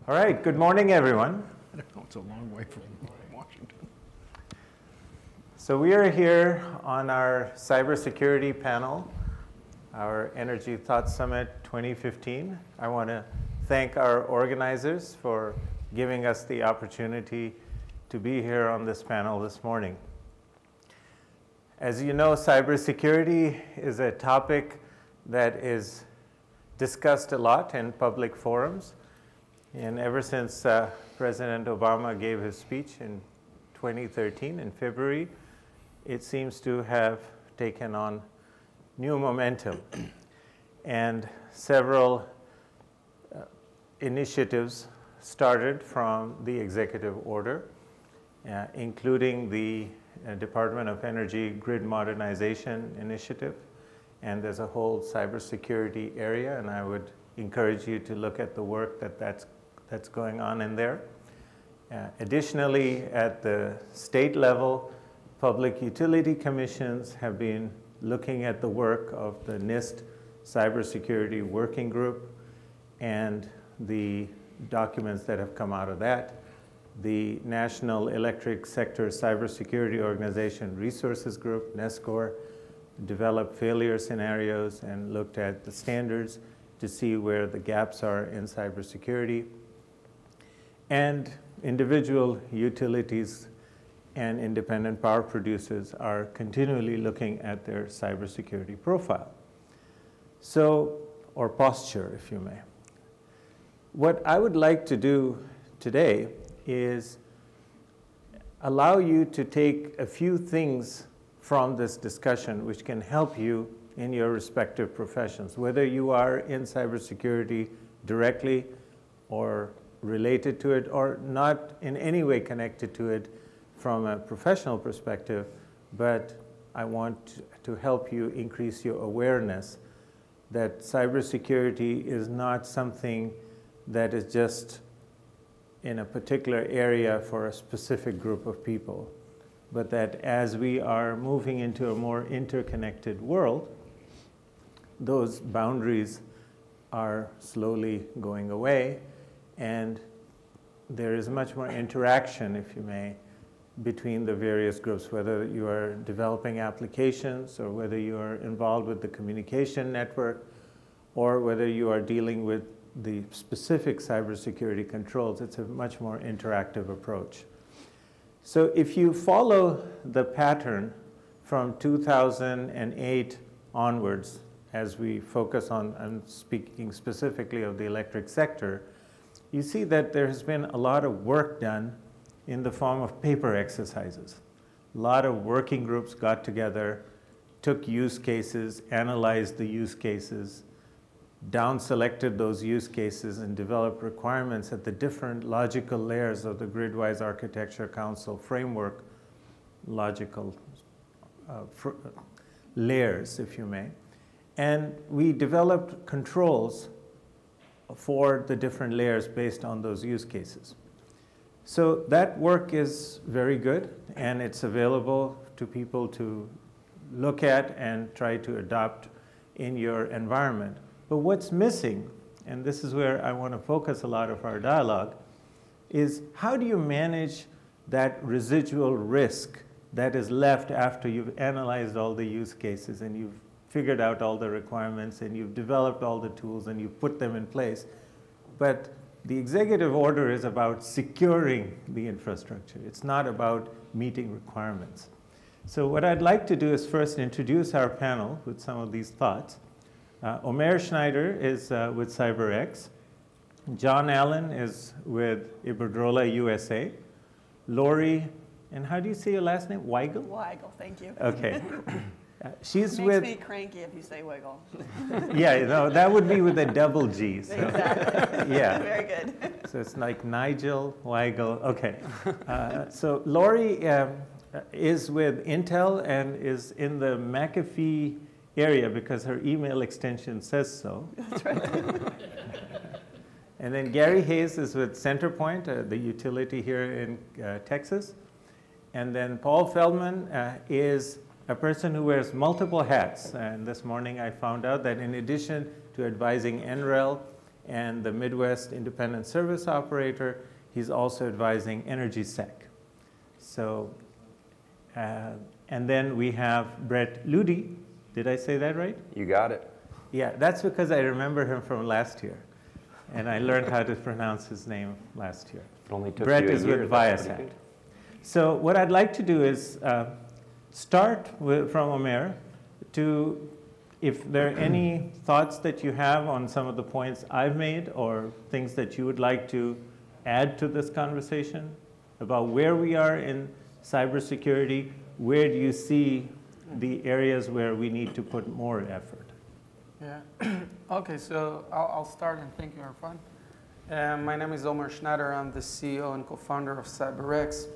All right, good morning, everyone. I don't know, it's a long way from Washington. So we are here on our cybersecurity panel, our Energy Thought Summit 2015. I want to thank our organizers for giving us the opportunity to be here on this panel this morning. As you know, cybersecurity is a topic that is discussed a lot in public forums. And ever since President Obama gave his speech in 2013 in February, it seems to have taken on new momentum. And several initiatives started from the executive order, including the Department of Energy Grid Modernization Initiative. And there's a whole cybersecurity area, and I would encourage you to look at the work that's going on in there. Additionally, at the state level, public utility commissions have been looking at the work of the NIST Cybersecurity Working Group and the documents that have come out of that. The National Electric Sector Cybersecurity Organization Resources Group, NESCOR, developed failure scenarios and looked at the standards to see where the gaps are in cybersecurity. And individual utilities and independent power producers are continually looking at their cybersecurity profile. So, or posture, if you may. What I would like to do today is allow you to take a few things from this discussion which can help you in your respective professions, whether you are in cybersecurity directly or related to it or not in any way connected to it from a professional perspective, but I want to help you increase your awareness that cybersecurity is not something that is just in a particular area for a specific group of people, but that as we are moving into a more interconnected world, those boundaries are slowly going away, and there is much more interaction, if you may, between the various groups, whether you are developing applications or whether you are involved with the communication network or whether you are dealing with the specific cybersecurity controls. It's a much more interactive approach. So if you follow the pattern from 2008 onwards, as we focus on, I'm speaking specifically of the electric sector, you see that there has been a lot of work done in the form of paper exercises. A lot of working groups got together, took use cases, analyzed the use cases, down-selected those use cases, and developed requirements at the different logical layers of the Gridwise Architecture Council framework, logical layers, if you may. And we developed controls for the different layers based on those use cases. So that work is very good, and it's available to people to look at and try to adopt in your environment. But what's missing, and this is where I want to focus a lot of our dialogue, is how do you manage that residual risk that is left after you've analyzed all the use cases and you've figured out all the requirements and you've developed all the tools and you've put them in place. But the executive order is about securing the infrastructure. It's not about meeting requirements. So what I'd like to do is first introduce our panel with some of these thoughts. Omer Schneider is with CyberX. John Allen is with Iberdrola USA. Lori, and how do you say your last name? Weigel? Weigel, thank you. Okay. She's Makes with me cranky if you say wiggle. Yeah, no, that would be with a double G. So. Exactly. Yeah. Very good. So it's like Nigel, Weigel. Okay. So Lori is with Intel and is in the McAfee area because her email extension says so. That's right. And then Gary Hayes is with Centerpoint, the utility here in Texas. And then Paul Feldman is a person who wears multiple hats. And this morning I found out that in addition to advising NREL and the Midwest Independent Service Operator. He's also advising EnergySec. So, and then we have Brett Luedde. Did I say that right? You got it. Yeah, that's because I remember him from last year. And I learned how to pronounce his name last year. It only took Brett you a is year. with That's ViaSat. pretty good. So what I'd like to do is start from Omer to, if there are any thoughts that you have on some of the points I've made or things that you would like to add to this conversation about where we are in cybersecurity, where do you see the areas where we need to put more effort? Yeah. Okay, so I'll start, and thank you, Irfan. My name is Omer Schneider. I'm the CEO and co-founder of CyberX.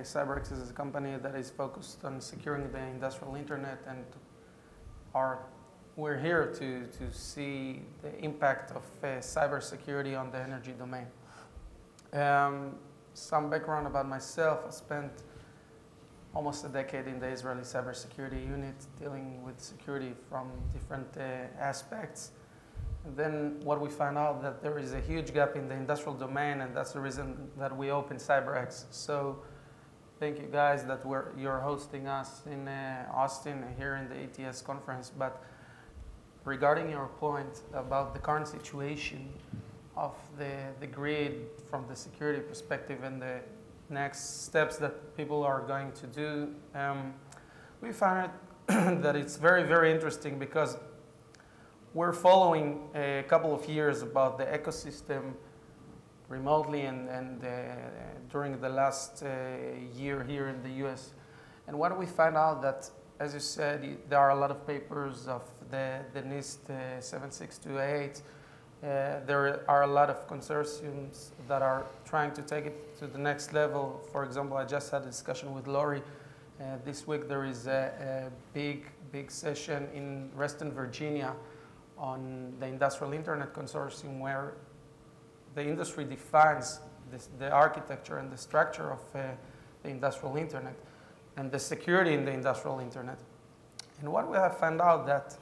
CyberX is a company that is focused on securing the industrial internet, and we're here to see the impact of cybersecurity on the energy domain. Some background about myself: I spent almost a decade in the Israeli cybersecurity unit, dealing with security from different aspects. And then what we found out that there is a huge gap in the industrial domain, and that's the reason that we opened CyberX. So thank you guys that you're hosting us in Austin here in the ETS conference. But regarding your point about the current situation of the grid from the security perspective and the next steps that people are going to do, we found that it's very, very interesting because we're following a couple of years about the ecosystem remotely and during the last year here in the US. And what we find out that, as you said, there are a lot of papers of the NIST 7628. There are a lot of consortiums that are trying to take it to the next level. For example, I just had a discussion with Lori. This week there is a big session in Reston, Virginia on the Industrial Internet Consortium, where the industry defines the architecture and the structure of the industrial internet and the security in the industrial internet. And what we have found out that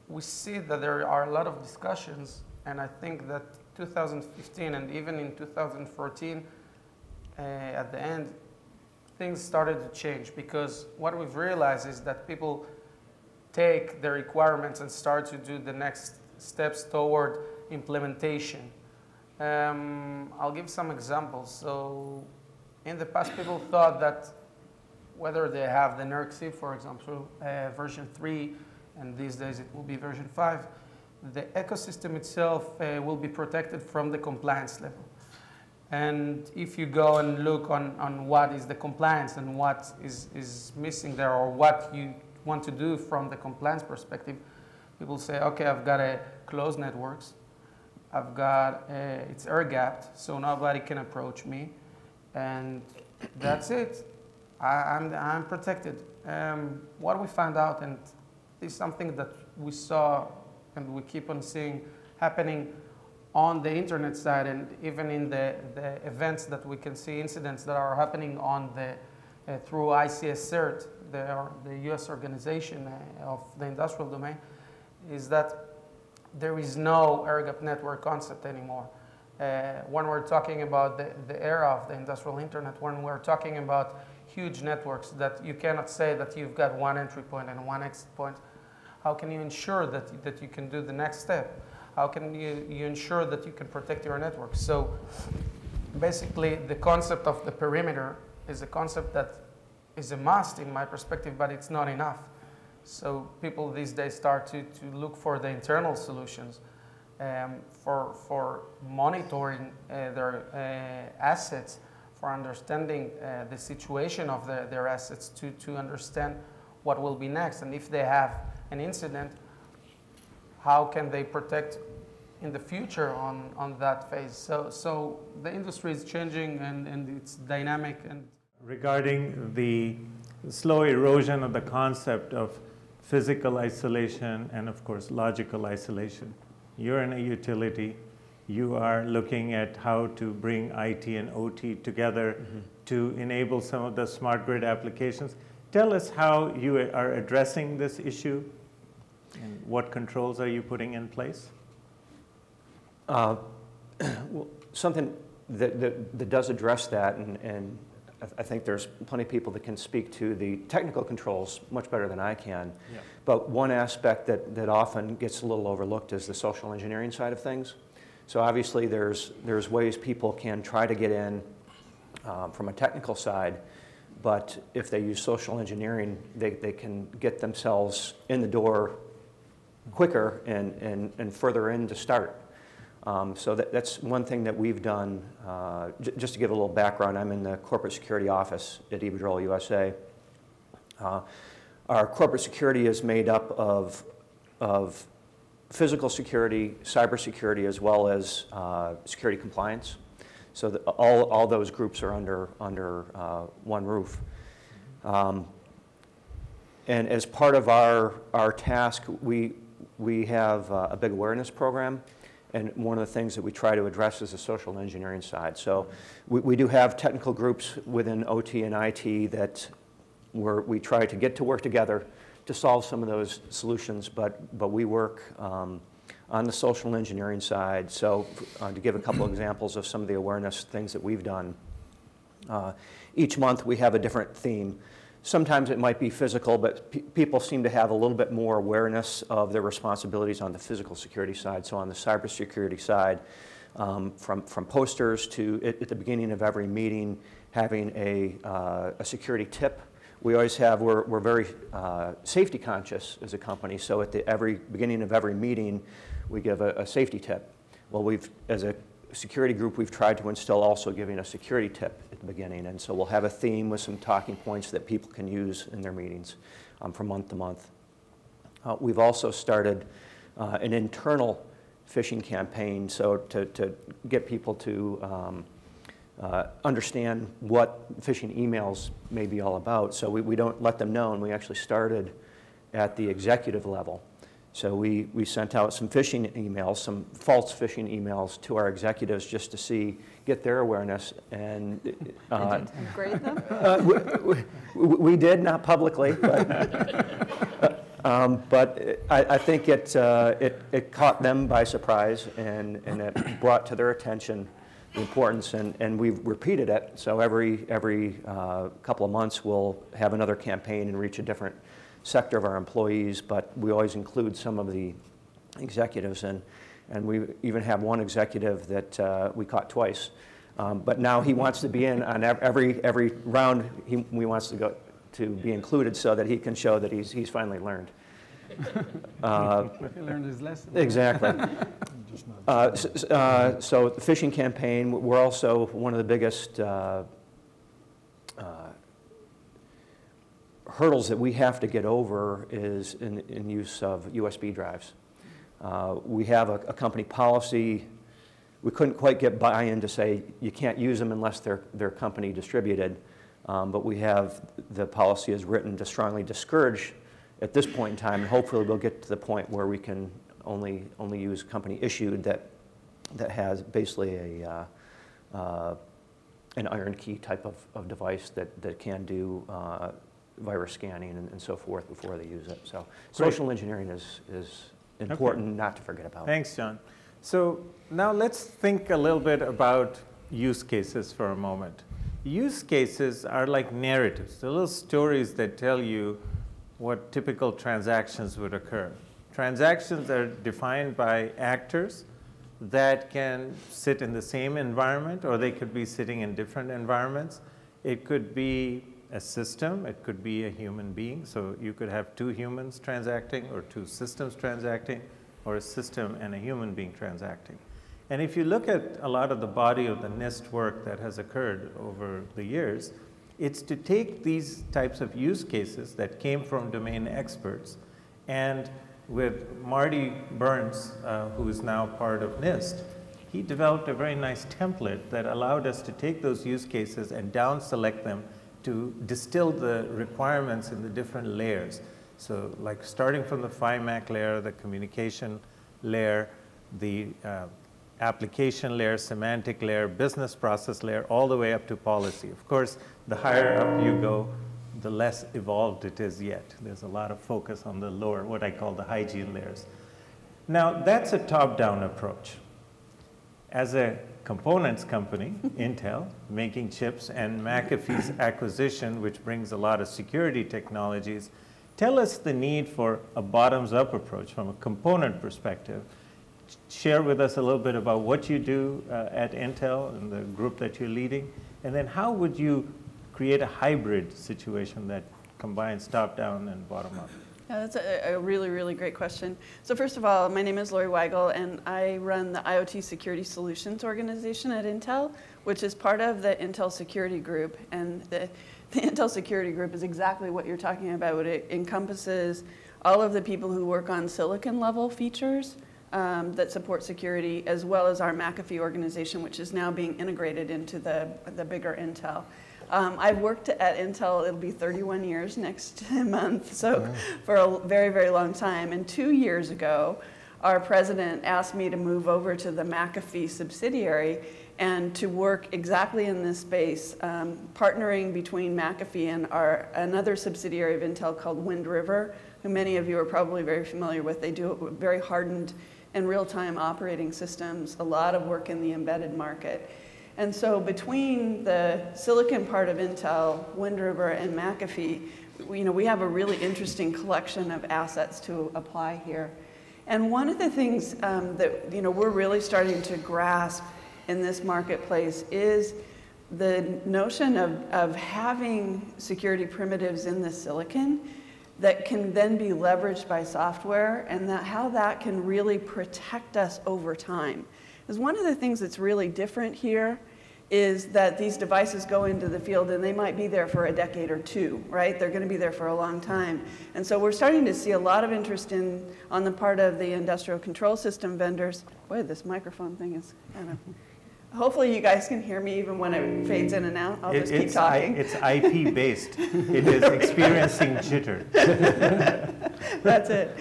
we see that there are a lot of discussions, and I think that 2015 and even in 2014, at the end, things started to change, because what we've realized is that people take the requirements and start to do the next steps toward implementation. I'll give some examples. So in the past, people thought that whether they have the NERC, for example, version 3, and these days it will be version 5, the ecosystem itself will be protected from the compliance level. And if you go and look on what is the compliance and what is missing there, or what you want to do from the compliance perspective, people say, okay, I've got a closed networks, I've got it's air gapped, so nobody can approach me, and that's it. I'm protected. What we found out, and this is something that we saw and we keep on seeing happening on the internet side, and even in the events that we can see incidents that are happening on the through ICS-CERT, the US organization of the industrial domain, is that there is no air-gap network concept anymore. When we're talking about the era of the industrial internet, when we're talking about huge networks, that you cannot say that you've got one entry point and one exit point. How can you ensure that you can do the next step? How can you ensure that you can protect your network? So basically, the concept of the perimeter is a concept that is a must in my perspective, but it's not enough. So people these days start to look for the internal solutions for monitoring their assets, for understanding the situation of their assets, to understand what will be next. And if they have an incident, how can they protect in the future on that phase? So the industry is changing, and it's dynamic. And regarding the slow erosion of the concept of physical isolation and, of course, logical isolation. You're in a utility. You are looking at how to bring IT and OT together to enable some of the smart grid applications. Tell us how you are addressing this issue and what controls are you putting in place? Well, something that does address that, and I think there's plenty of people that can speak to the technical controls much better than I can. Yeah. But one aspect that often gets a little overlooked is the social engineering side of things. So obviously there's ways people can try to get in from a technical side, but if they use social engineering, they can get themselves in the door quicker and further in to start. So that's one thing that we've done. Just to give a little background, I'm in the corporate security office at Iberdrola USA. Our corporate security is made up of physical security, cybersecurity, as well as security compliance. So all those groups are under one roof. And as part of our task, we have a big awareness program. And one of the things that we try to address is the social engineering side. So we do have technical groups within OT and IT that we try to get to work together to solve some of those solutions, but we work on the social engineering side. So to give a couple examples of some of the awareness things that we've done, each month we have a different theme. Sometimes it might be physical, but people seem to have a little bit more awareness of their responsibilities on the physical security side. So on the cybersecurity side, from posters to at the beginning of every meeting, having a security tip. We always have, we're very safety conscious as a company, so at the beginning of every meeting, we give a safety tip. Well, as a security group, we've tried to instill also giving a security tip at the beginning, and so we'll have a theme with some talking points that people can use in their meetings from month to month. We've also started an internal phishing campaign, so to get people to understand what phishing emails may be all about. So we don't let them know, and we actually started at the executive level. So we sent out some phishing emails, some false phishing emails to our executives just to get their awareness. And grade them? we did, not publicly, but I think it caught them by surprise, and it brought to their attention the importance, and we've repeated it. So every couple of months we'll have another campaign and reach a different sector of our employees, but we always include some of the executives, and we even have one executive that we caught twice. But now he wants to be in on every round. He wants to go to be included so that he can show that he's finally learned. He learned his lesson. Exactly. So the phishing campaign, we're also one of the biggest hurdles that we have to get over is in use of USB drives. We have a company policy. We couldn't quite get buy-in to say you can't use them unless they're company distributed, but we have the policy is written to strongly discourage at this point in time, and hopefully we'll get to the point where we can only use company issued that has basically an iron key type of device that can do virus scanning and so forth before they use it. So social engineering is important not to forget about. Thanks, John. So now let's think a little bit about use cases for a moment. Use cases are like narratives, the little stories that tell you what typical transactions would occur. Transactions are defined by actors that can sit in the same environment, or they could be sitting in different environments. It could be a system, it could be a human being. So you could have two humans transacting, or two systems transacting, or a system and a human being transacting. And if you look at a lot of the body of the NIST work that has occurred over the years, it's to take these types of use cases that came from domain experts, and with Marty Burns, who is now part of NIST, he developed a very nice template that allowed us to take those use cases and down select them to distill the requirements in the different layers. So like starting from the FIMAC layer, the communication layer, the application layer, semantic layer, business process layer, all the way up to policy. Of course, the higher up you go, the less evolved it is yet. There's a lot of focus on the lower, what I call the hygiene layers. Now, that's a top-down approach. as a components company, Intel, making chips, and McAfee's acquisition, which brings a lot of security technologies, tell us the need for a bottoms-up approach from a component perspective. Share with us a little bit about what you do at Intel and the group that you're leading, and then how would you create a hybrid situation that combines top-down and bottom-up? Yeah, that's a really, really great question. So first of all, my name is Lori Weigel, and I run the IoT Security Solutions organization at Intel, which is part of the Intel Security Group. And the Intel Security Group is exactly what you're talking about. It encompasses all of the people who work on silicon-level features that support security, as well as our McAfee organization, which is now being integrated into the bigger Intel. I've worked at Intel, it'll be 31 years next month, so for a very, very long time. And 2 years ago, our president asked me to move over to the McAfee subsidiary and to work exactly in this space, partnering between McAfee and another subsidiary of Intel called Wind River, who many of you are probably very familiar with. They do very hardened and real-time operating systems, a lot of work in the embedded market. And so between the silicon part of Intel, Wind River, and McAfee, we have a really interesting collection of assets to apply here. And one of the things that we're really starting to grasp in this marketplace is the notion of having security primitives in the silicon that can then be leveraged by software, and how that can really protect us over time. Because one of the things that's really different here is that these devices go into the field and they might be there for a decade or two, right? They're going to be there for a long time. And so we're starting to see a lot of interest on the part of the industrial control system vendors. Boy, this microphone thing is kind of... Hopefully you guys can hear me even when it fades in and out. I'll just keep talking. It's IP-based. It is experiencing jitter. That's it.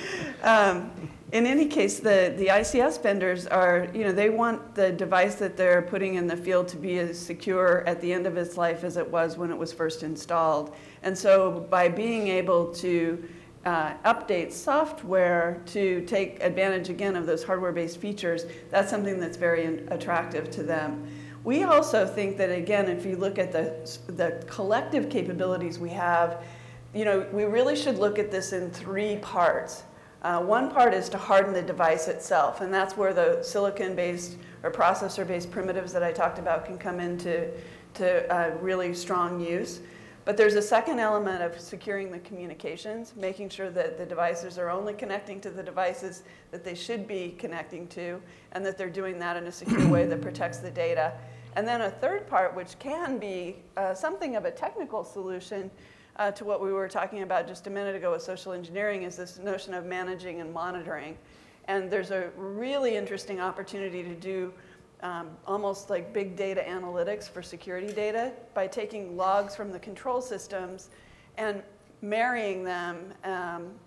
In any case, the ICS vendors are, they want the device that they're putting in the field to be as secure at the end of its life as it was when it was first installed. And so by being able to update software to take advantage, again, of those hardware-based features, that's something that's very attractive to them. We also think that, again, if you look at the collective capabilities we have, we really should look at this in 3 parts. One part is to harden the device itself, and that's where the silicon-based or processor-based primitives that I talked about can come into really strong use. But there's a second element of securing the communications, making sure that the devices are only connecting to the devices that they should be connecting to, and that they're doing that in a secure way that protects the data. And then a third part, which can be something of a technical solution, to what we were talking about just a minute ago with social engineering, is this notion of managing and monitoring. And there's a really interesting opportunity to do almost like big data analytics for security data by taking logs from the control systems and marrying them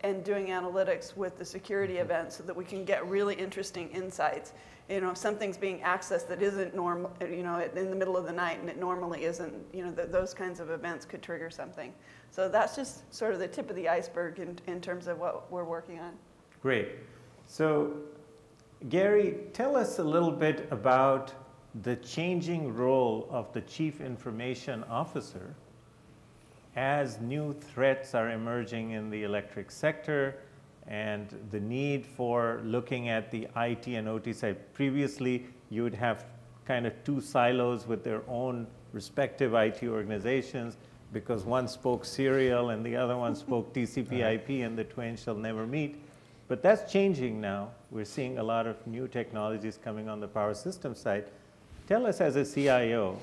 and doing analytics with the security events so that we can get really interesting insights. If something's being accessed that isn't normal, in the middle of the night and it normally isn't, those kinds of events could trigger something. So that's just sort of the tip of the iceberg in terms of what we're working on. Great. So, Gary, tell us a little bit about the changing role of the Chief Information Officer as new threats are emerging in the electric sector and the need for looking at the IT and OT side. Previously, you would have kind of 2 silos with their own respective IT organizations because one spoke serial and the other one spoke TCP/IP, and the twain shall never meet. But that's changing now. We're seeing a lot of new technologies coming on the power system side. Tell us, as a CIO,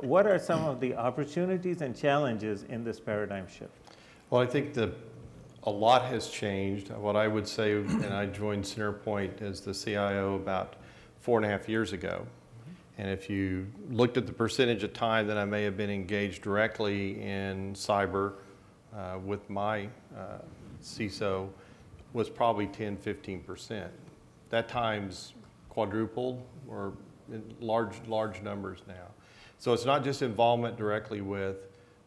what are some of the opportunities and challenges in this paradigm shift? Well, I think a lot has changed. What I would say, and I joined Centerpoint as the CIO about 4.5 years ago. And if you looked at the percentage of time that I may have been engaged directly in cyber with my CISO, was probably 10–15%. That time's quadrupled, or in large numbers now. So it's not just involvement directly with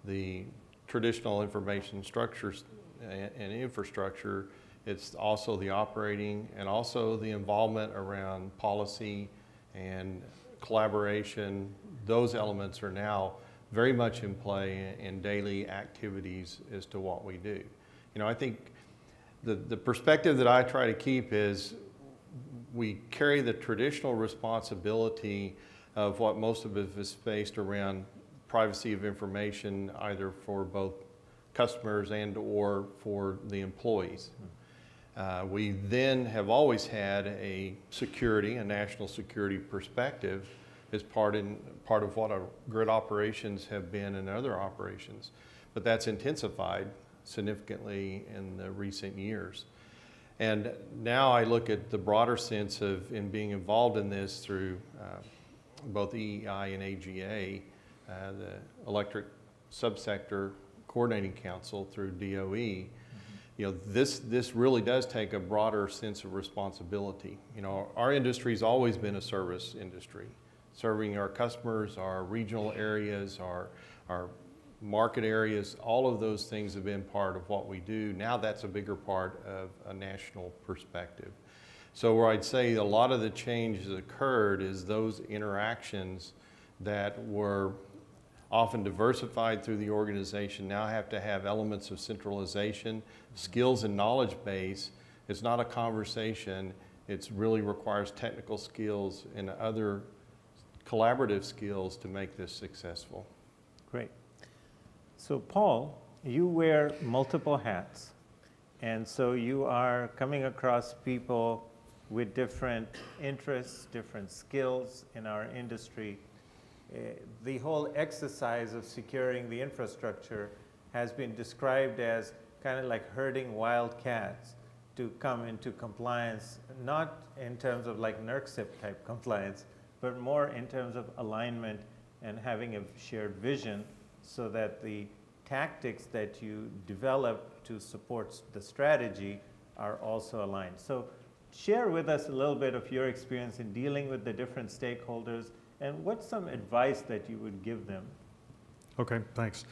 the traditional information structures and infrastructure, it's also the operating and also the involvement around policy and collaboration, those elements are now very much in play in daily activities as to what we do. You know, I think the perspective that I try to keep is we carry the traditional responsibility of what most of it is faced around privacy of information, either for both customers and or for the employees. We then have always had a national security perspective as part of what our grid operations have been and other operations. But that's intensified significantly in the recent years. And now I look at the broader sense of in being involved in this through both EEI and AGA, the Electric Subsector Coordinating Council through DOE. You know, this really does take a broader sense of responsibility. You know, our industry's always been a service industry, serving our customers, our regional areas, our market areas. All of those things have been part of what we do. Now that's a bigger part of a national perspective. So where I'd say a lot of the change has occurred is those interactions that were often diversified through the organization now have to have elements of centralization, skills and knowledge base. It's not a conversation. It really requires technical skills and other collaborative skills to make this successful. Great. So Paul, you wear multiple hats, and so you are coming across people with different interests, different skills in our industry. The whole exercise of securing the infrastructure has been described as kind of like herding wild cats to come into compliance, not in terms of like NERC-CIP type compliance, but more in terms of alignment and having a shared vision so that the tactics that you develop to support the strategy are also aligned. So share with us a little bit of your experience in dealing with the different stakeholders, and what's some advice that you would give them? Okay, thanks.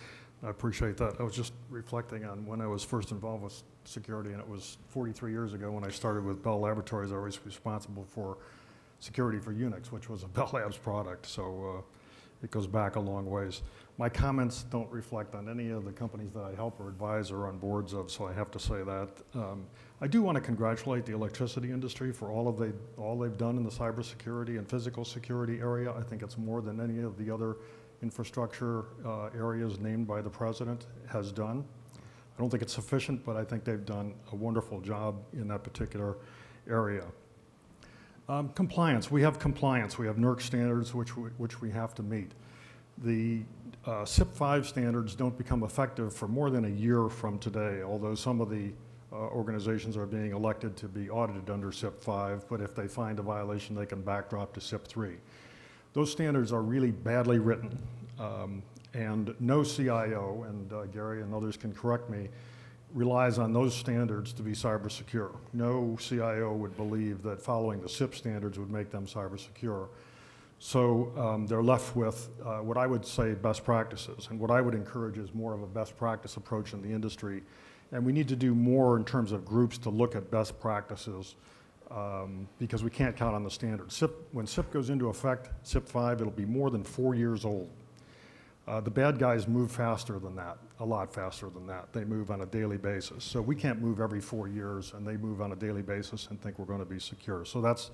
I appreciate that. I was just reflecting on when I was first involved with security, and it was 43 years ago when I started with Bell Laboratories. I was responsible for security for Unix, which was a Bell Labs product, so it goes back a long ways. My comments don't reflect on any of the companies that I help or advise or on boards of, so I have to say that. I do want to congratulate the electricity industry for all they've done in the cybersecurity and physical security area. I think it's more than any of the other infrastructure areas named by the president has done. I don't think it's sufficient, but I think they've done a wonderful job in that particular area. Compliance, we have compliance. We have NERC standards which we have to meet. The CYP5 standards don't become effective for more than a year from today, although some of the organizations are being elected to be audited under CYP5, but if they find a violation, they can backdrop to CYP3. Those standards are really badly written, and no CIO, and Gary and others can correct me, relies on those standards to be cyber secure. No CIO would believe that following the CYP standards would make them cyber secure. So they're left with what I would say best practices, and what I would encourage is more of a best practice approach in the industry. And we need to do more in terms of groups to look at best practices because we can't count on the standards. When CYP goes into effect, CYP5, it'll be more than 4 years old. The bad guys move faster than that, a lot faster than that. They move on a daily basis. So we can't move every 4 years, and they move on a daily basis and think we're going to be secure. So that's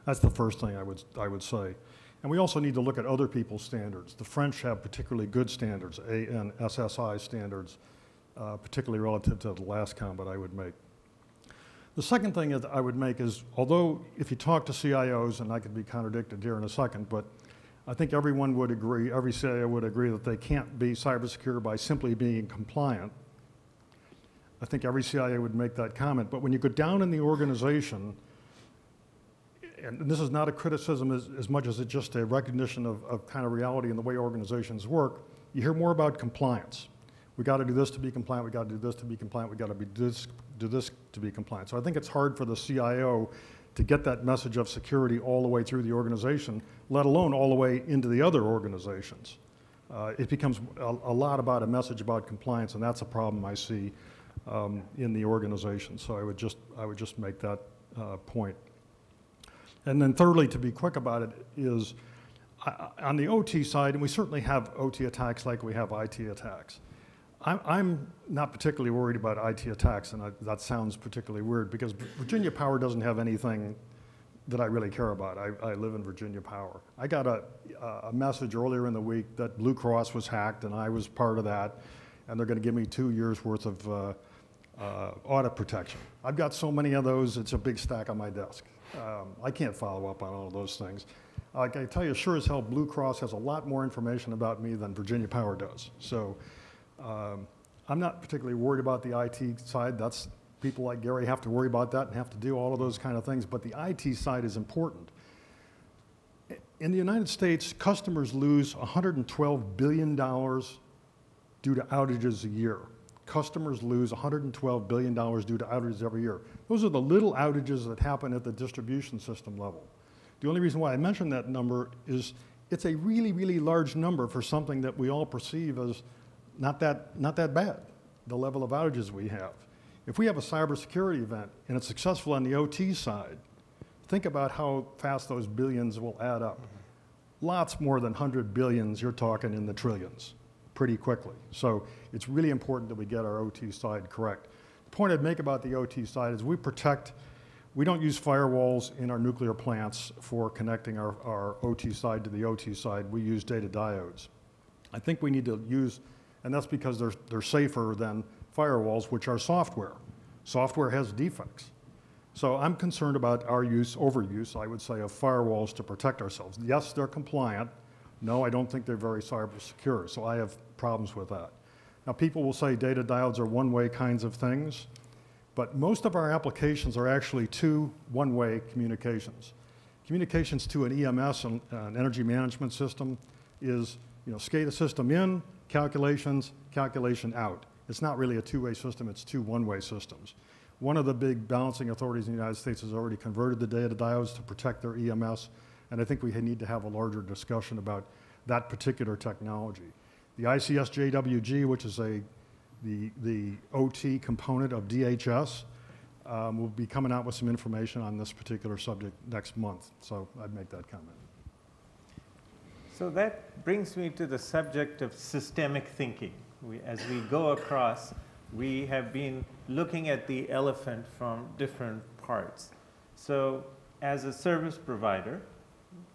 the first thing I would say. And we also need to look at other people's standards. The French have particularly good standards, ANSSI standards, particularly relative to the last comment I would make. The second thing that I would make is, although if you talk to CIOs, and I could be contradicted here in a second, but I think everyone would agree, every CIO would agree that they can't be cyber secure by simply being compliant. I think every CIO would make that comment, but when you go down in the organization, and this is not a criticism as much as it's just a recognition of kind of reality in the way organizations work, you hear more about compliance. We got to do this to be compliant, we got to do this to be compliant, we got to do this to be compliant. So I think it's hard for the CIO to get that message of security all the way through the organization, let alone all the way into the other organizations. It becomes a lot about a message about compliance, and that's a problem I see in the organization. So I would just make that point. And then thirdly, to be quick about it, is on the OT side, and we certainly have OT attacks like we have IT attacks. I'm not particularly worried about IT attacks, and that sounds particularly weird because Virginia Power doesn't have anything that I really care about. I live in Virginia Power. I got a message earlier in the week that Blue Cross was hacked, and I was part of that, and they're going to give me 2 years worth of audit protection. I've got so many of those, it's a big stack on my desk. I can't follow up on all of those things. I can tell you, sure as hell, Blue Cross has a lot more information about me than Virginia Power does. So I'm not particularly worried about the IT side. That's people like Gary have to worry about that and have to do all of those kind of things. But the IT side is important. In the United States, customers lose $112 billion due to outages a year. Customers lose $112 billion due to outages every year. Those are the little outages that happen at the distribution system level. The only reason why I mention that number is it's a really, really large number for something that we all perceive as not that bad, the level of outages we have. If we have a cybersecurity event and it's successful on the OT side, think about how fast those billions will add up. Lots more than 100 billions, you're talking in the trillions pretty quickly. So it's really important that we get our OT side correct. The point I'd make about the OT side is we don't use firewalls in our nuclear plants for connecting our OT side to the OT side. We use data diodes. I think we need to use, and that's because they're safer than firewalls, which are software. Software has defects. So I'm concerned about our overuse, I would say, of firewalls to protect ourselves. Yes, they're compliant. No, I don't think they're very cyber secure, so I have problems with that. Now, people will say data diodes are one-way kinds of things, but most of our applications are actually two one-way communications. Communications to an EMS, an energy management system, is SCADA system in, calculation out. It's not really a two-way system, it's two one-way systems. One of the big balancing authorities in the United States has already converted the data diodes to protect their EMS, and I think we need to have a larger discussion about that particular technology. The ICS-JWG, which is the OT component of DHS, will be coming out with some information on this particular subject next month, so I'd make that comment. So that brings me to the subject of systemic thinking. As we go across, we have been looking at the elephant from different parts. So as a service provider,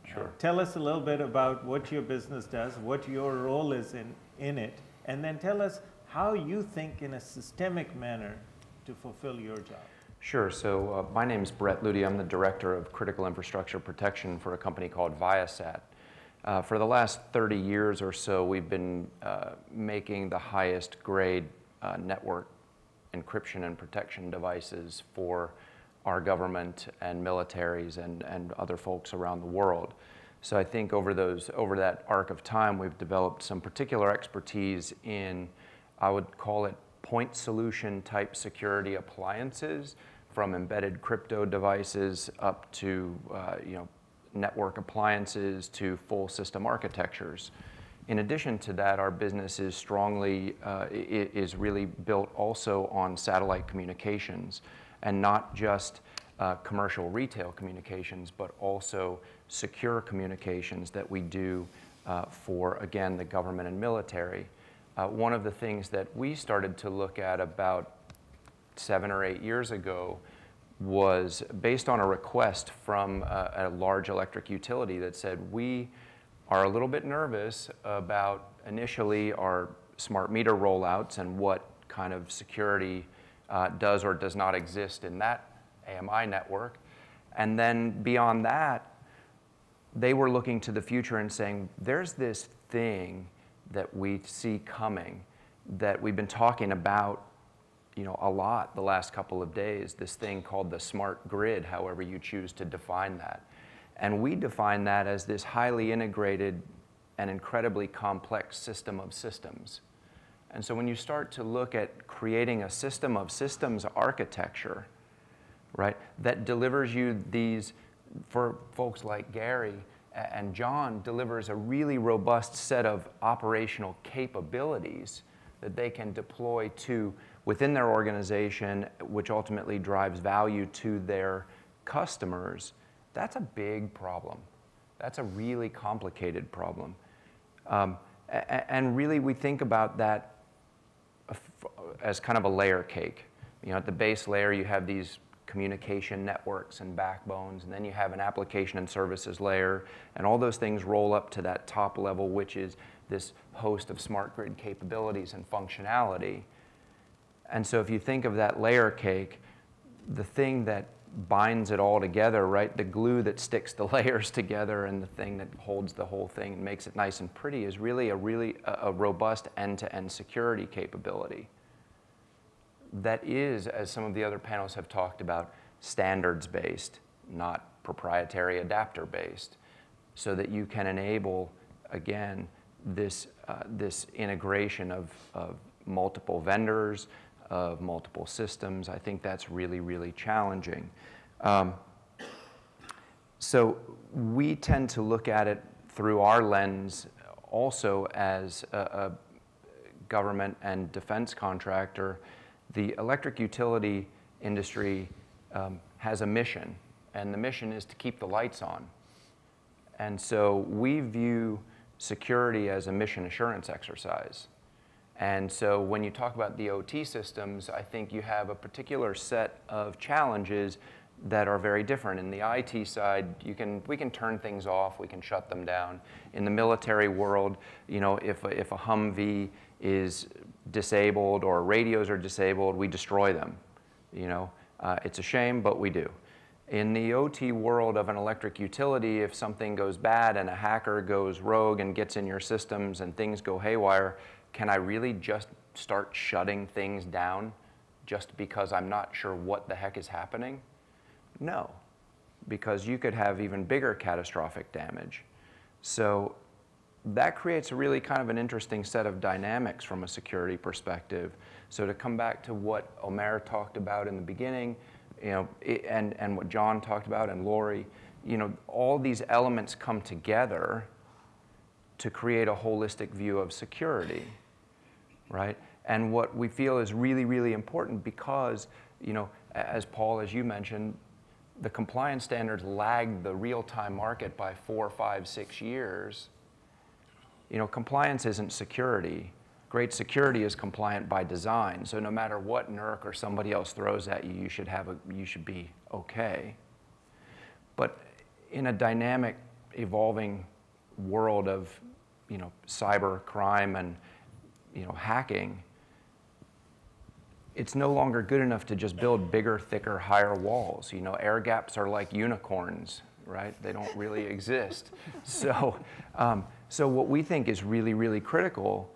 sure. Tell us a little bit about what your business does, what your role is in it, and then tell us how you think in a systemic manner to fulfill your job. Sure. So my name is Luedde. I'm the Director of Critical Infrastructure Protection for a company called ViaSat. For the last 30 years or so, we've been making the highest grade network encryption and protection devices for our government and militaries and other folks around the world. So I think over that arc of time, we've developed some particular expertise in, I would call it, point solution type security appliances, from embedded crypto devices up to network appliances to full system architectures. In addition to that, our business is is really built also on satellite communications, and not just commercial retail communications, but also secure communications that we do for, again, the government and military. One of the things that we started to look at about 7 or 8 years ago was based on a request from a large electric utility that said, we are a little bit nervous about initially our smart meter rollouts and what kind of security does or does not exist in that AMI network. And then beyond that, they were looking to the future and saying, there's this thing that we see coming that we've been talking about a lot the last couple of days, this thing called the smart grid, however you choose to define that. And we define that as this highly integrated and incredibly complex system of systems. And so when you start to look at creating a system of systems architecture, right, that delivers you these, for folks like Gary and John, delivers a really robust set of operational capabilities that they can deploy to within their organization, which ultimately drives value to their customers, that's a big problem. That's a really complicated problem. And really we think about that as kind of a layer cake. You know, at the base layer you have these communication networks and backbones, and then you have an application and services layer, and all those things roll up to that top level, which is this host of smart grid capabilities and functionality. And so if you think of that layer cake, the thing that binds it all together, right, the glue that sticks the layers together and the thing that holds the whole thing and makes it nice and pretty is really a robust end-to-end security capability that is, as some of the other panels have talked about, standards-based, not proprietary adapter-based, so that you can enable, again, this integration of multiple vendors, of multiple systems. I think that's really, really challenging. So we tend to look at it through our lens also as a government and defense contractor. The electric utility industry has a mission, and the mission is to keep the lights on. And so we view security as a mission assurance exercise. And so when you talk about the OT systems, I think you have a particular set of challenges that are very different. In the IT side, we can turn things off, we can shut them down. In the military world, you know, if a Humvee is disabled or radios are disabled, we destroy them. You know, it's a shame, but we do. In the OT world of an electric utility, if something goes bad and a hacker goes rogue and gets in your systems and things go haywire, can I really just start shutting things down just because I'm not sure what the heck is happening? No, because you could have even bigger catastrophic damage. So that creates a really kind of an interesting set of dynamics from a security perspective. So to come back to what Omer talked about in the beginning, you know, and what John talked about and Lori, you know, all these elements come together to create a holistic view of security, right? And what we feel is really, really important because, you know, as Paul, as you mentioned, the compliance standards lagged the real-time market by 4, 5, 6 years. You know, compliance isn't security. Great security is compliant by design. So no matter what NERC or somebody else throws at you, you should be okay. But in a dynamic, evolving world of, you know, cyber crime and, you know, hacking, it's no longer good enough to just build bigger, thicker, higher walls. You know, air gaps are like unicorns, right? They don't really exist. So what we think is really, really critical,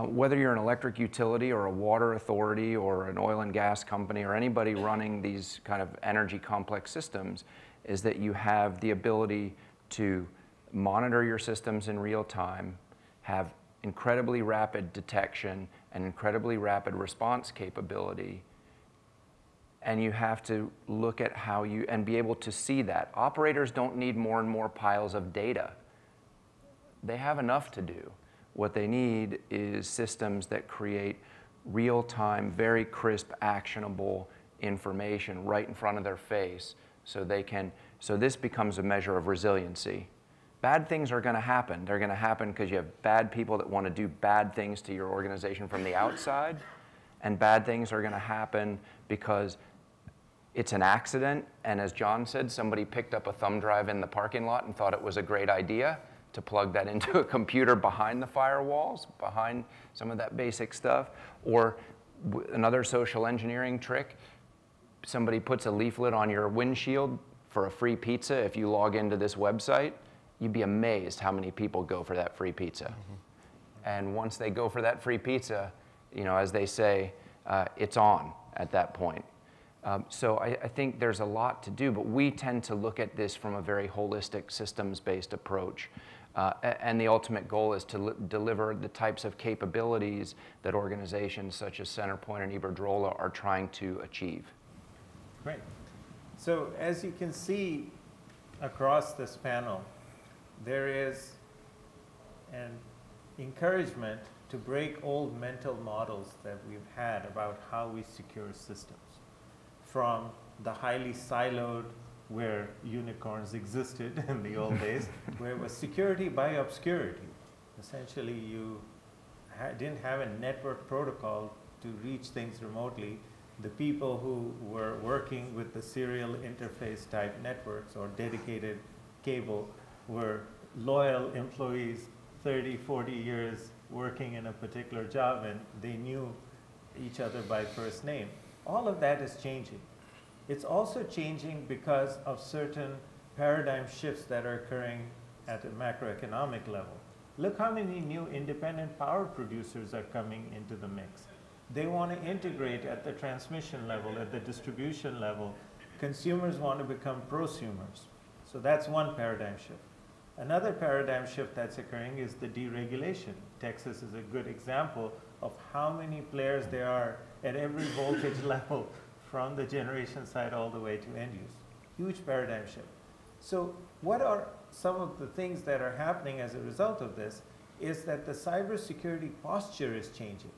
whether you're an electric utility or a water authority or an oil and gas company or anybody running these kind of energy complex systems, is that you have the ability to monitor your systems in real time, have incredibly rapid detection and incredibly rapid response capability, and you have to look at how you, and be able to see that. Operators don't need more and more piles of data. They have enough to do. What they need is systems that create real-time, very crisp, actionable information right in front of their face so they can, so this becomes a measure of resiliency. Bad things are going to happen. They're going to happen because you have bad people that want to do bad things to your organization from the outside, and bad things are going to happen because it's an accident, and as John said, somebody picked up a thumb drive in the parking lot and thought it was a great idea to plug that into a computer behind the firewalls, behind some of that basic stuff. Or another social engineering trick, somebody puts a leaflet on your windshield for a free pizza if you log into this website. You'd be amazed how many people go for that free pizza. Mm-hmm. And once they go for that free pizza, you know, as they say, it's on at that point. So I think there's a lot to do, but we tend to look at this from a very holistic systems-based approach. And the ultimate goal is to deliver the types of capabilities that organizations such as Centerpoint and Iberdrola are trying to achieve. Great. So as you can see across this panel, there is an encouragement to break old mental models that we've had about how we secure systems. From the highly siloed where unicorns existed in the old days, where it was security by obscurity. Essentially, you didn't have a network protocol to reach things remotely. The people who were working with the serial interface type networks or dedicated cable were loyal employees, 30, 40 years working in a particular job, and they knew each other by first name. All of that is changing. It's also changing because of certain paradigm shifts that are occurring at a macroeconomic level. Look how many new independent power producers are coming into the mix. They want to integrate at the transmission level, at the distribution level. Consumers want to become prosumers. So that's one paradigm shift. Another paradigm shift that's occurring is the deregulation. Texas is a good example of how many players there are at every voltage level, from the generation side all the way to end use. Huge paradigm shift. So what are some of the things that are happening as a result of this is that the cybersecurity posture is changing.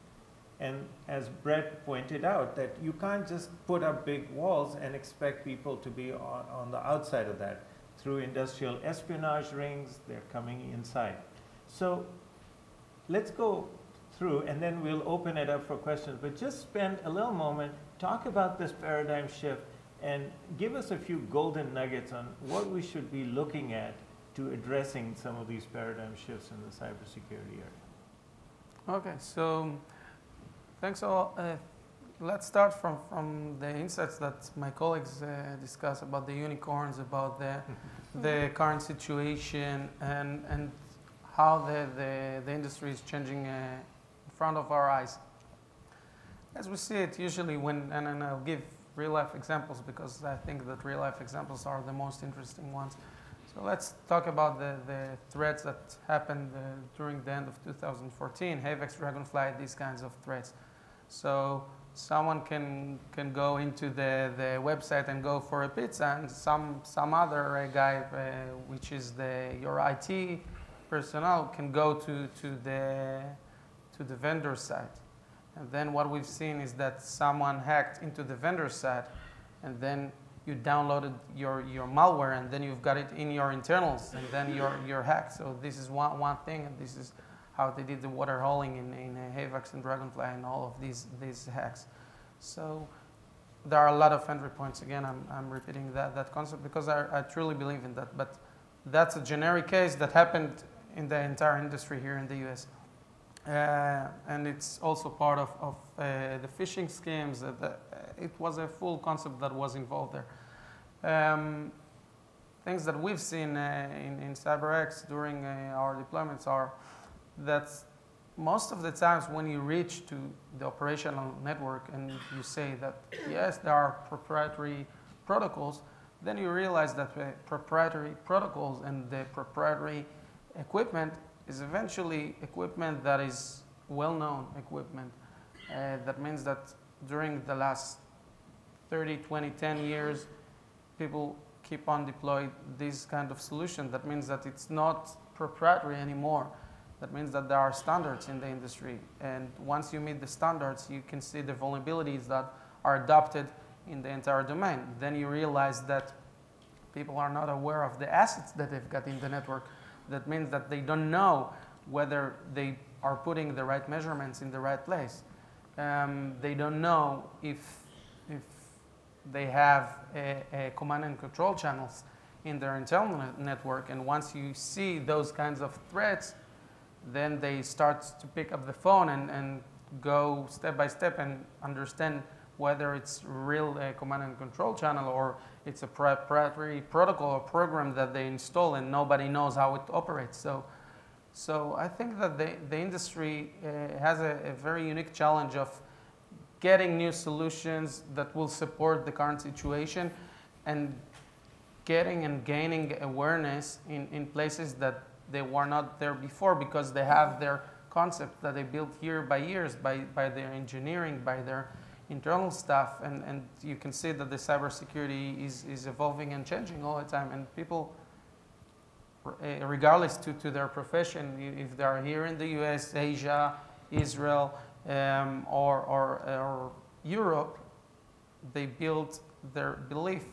And as Brett pointed out, that you can't just put up big walls and expect people to be on the outside of that. Through industrial espionage rings, they're coming inside. So let's go through, and then we'll open it up for questions. But just spend a little moment, talk about this paradigm shift, and give us a few golden nuggets on what we should be looking at to addressing some of these paradigm shifts in the cybersecurity area. Okay, so thanks all. Let's start from the insights that my colleagues discussed about the unicorns, about the current situation, and how the industry is changing in front of our eyes. As we see it usually when, and I'll give real life examples because I think that real life examples are the most interesting ones. So let's talk about the threats that happened during the end of 2014, HAVEX, Dragonfly, these kinds of threats. So someone can go into the website and go for a pizza, and some other guy, which is your IT personnel, can go to the vendor site. And then what we've seen is that someone hacked into the vendor site, and then you downloaded your malware, and then you've got it in your internals, and then you're hacked. So this is one thing, and this is how they did the water holing in HAVEX and Dragonfly and all of these hacks. So there are a lot of entry points. Again, I'm repeating that concept because I truly believe in that. But that's a generic case that happened in the entire industry here in the US. And it's also part of the phishing schemes. It was a full concept that was involved there. Things that we've seen in CyberX during our deployments are that most of the times when you reach to the operational network and you say that, yes, there are proprietary protocols, then you realize that the proprietary protocols and the proprietary equipment is eventually equipment that is well-known equipment. That means that during the last 30, 20, 10 years, people keep on deploying this kind of solution. That means that it's not proprietary anymore. That means that there are standards in the industry. And once you meet the standards, you can see the vulnerabilities that are adopted in the entire domain. Then you realize that people are not aware of the assets that they've got in the network. That means that they don't know whether they are putting the right measurements in the right place. They don't know if they have a command and control channels in their internal network. And once you see those kinds of threats, then they start to pick up the phone and go step by step and understand whether it's real command and control channel or it's a proprietary protocol or program that they install and nobody knows how it operates. So I think that the industry has a very unique challenge of getting new solutions that will support the current situation and getting and gaining awareness in places that they were not there before because they have their concept that they built year by years by their engineering, by their internal stuff, and you can see that the cybersecurity is evolving and changing all the time, and people, regardless to their profession, if they are here in the US, Asia, Israel, or Europe, they build their belief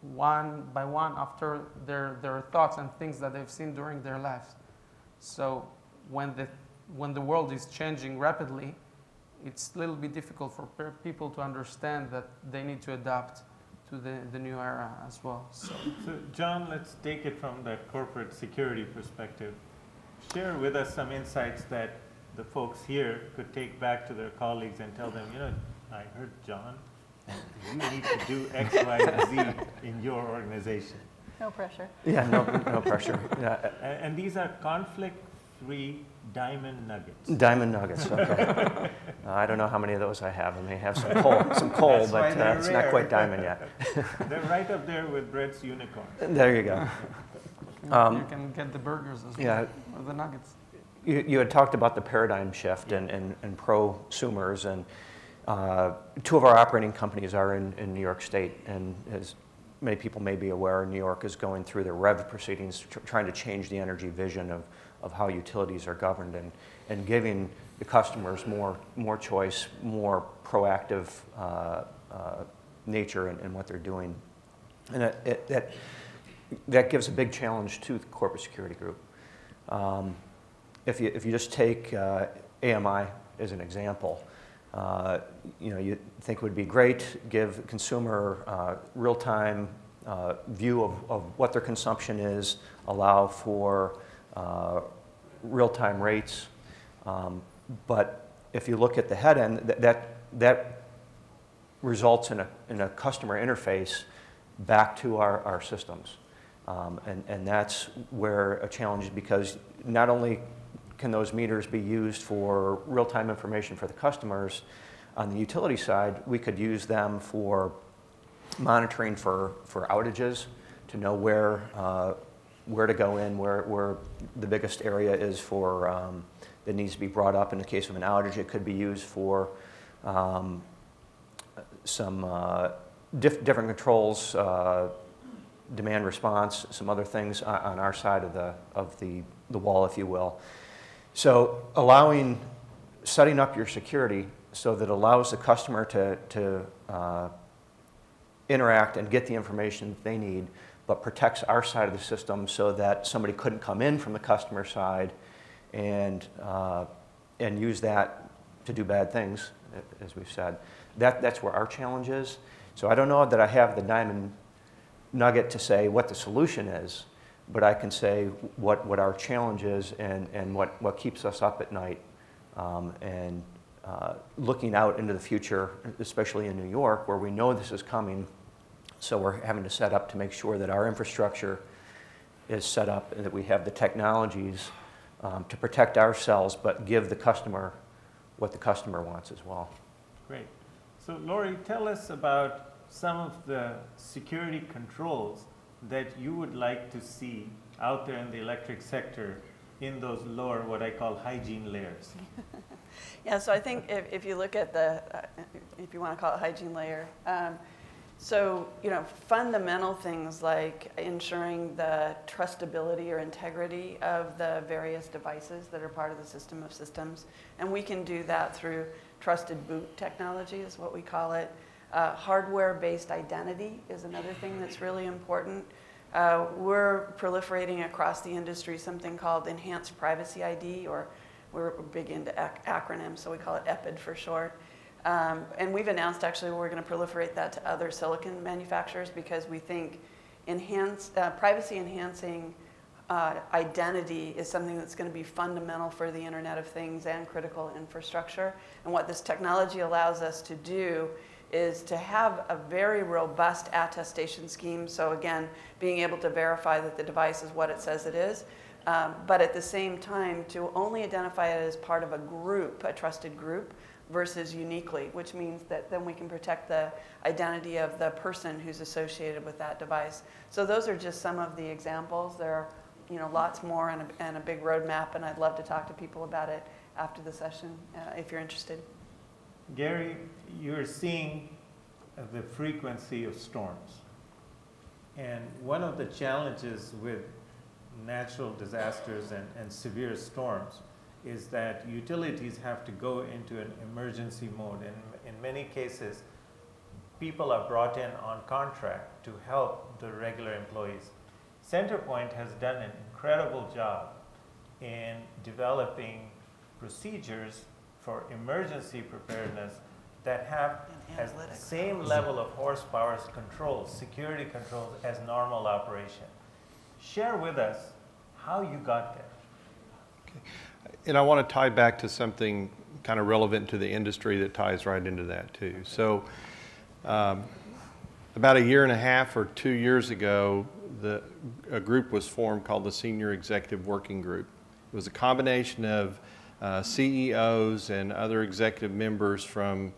one by one after their thoughts and things that they've seen during their lives. So when the world is changing rapidly, it's a little bit difficult for people to understand that they need to adapt to the new era as well. So John, let's take it from the corporate security perspective. Share with us some insights that the folks here could take back to their colleagues and tell them, I heard John, and you need to do X, Y, and Z in your organization. No pressure. Yeah, no pressure. Yeah. And these are conflict-free diamond nuggets. Diamond nuggets, okay. I don't know how many of those I have. I may have some coal, but it's not quite diamond yet. They're right up there with Brett's unicorn. There you go. You can get the burgers as well, or the nuggets. You had talked about the paradigm shift and prosumers, and two of our operating companies are in New York State, and as many people may be aware, New York is going through their REV proceedings, trying to change the energy vision of how utilities are governed, and giving the customers more choice, more proactive nature in what they're doing. And that gives a big challenge to the corporate security group. If you just take AMI as an example, you think it would be great, give consumer real-time view of what their consumption is, allow for real-time rates. But if you look at the head end, that results in a customer interface back to our systems. And that's where a challenge is, because not only can those meters be used for real-time information for the customers, on the utility side, we could use them for monitoring for outages, to know where to go in, where the biggest area is for that needs to be brought up. In the case of an outage, it could be used for some different controls, demand response, some other things on our side of the wall, if you will. So setting up your security so that allows the customer to interact and get the information they need, but protects our side of the system so that somebody couldn't come in from the customer side and use that to do bad things, as we've said. That's where our challenge is. So I don't know that I have the diamond nugget to say what the solution is, but I can say what our challenge is and what keeps us up at night, and looking out into the future, especially in New York, where we know this is coming. So we're having to set up to make sure that our infrastructure is set up and that we have the technologies to protect ourselves, but give the customer what the customer wants as well. Great. So Lori, tell us about some of the security controls that you would like to see out there in the electric sector in those lower, what I call hygiene layers. Yeah, so I think if you look at the, if you want to call it hygiene layer, so, fundamental things like ensuring the trustability or integrity of the various devices that are part of the system of systems. And we can do that through trusted boot technology is what we call it. Hardware-based identity is another thing that's really important. We're proliferating across the industry something called Enhanced Privacy ID, or we're big into acronyms, so we call it EPID for short. And we've announced actually we're going to proliferate that to other silicon manufacturers because we think privacy-enhancing identity is something that's going to be fundamental for the Internet of Things and critical infrastructure. And what this technology allows us to do is to have a very robust attestation scheme. So again, being able to verify that the device is what it says it is, but at the same time to only identify it as part of a group, a trusted group, versus uniquely, which means that then we can protect the identity of the person who's associated with that device. So those are just some of the examples. There are lots more and a big roadmap, and I'd love to talk to people about it after the session if you're interested. Gary, you're seeing the frequency of storms. And one of the challenges with natural disasters and severe storms is that utilities have to go into an emergency mode. And in many cases, people are brought in on contract to help the regular employees. Centerpoint has done an incredible job in developing procedures for emergency preparedness that have the same level of horsepower controls, security controls as normal operation. Share with us how you got there. Okay. And I want to tie back to something kind of relevant to the industry that ties right into that too. So about a year and a half or 2 years ago, a group was formed called the Senior Executive Working Group. It was a combination of CEOs and other executive members from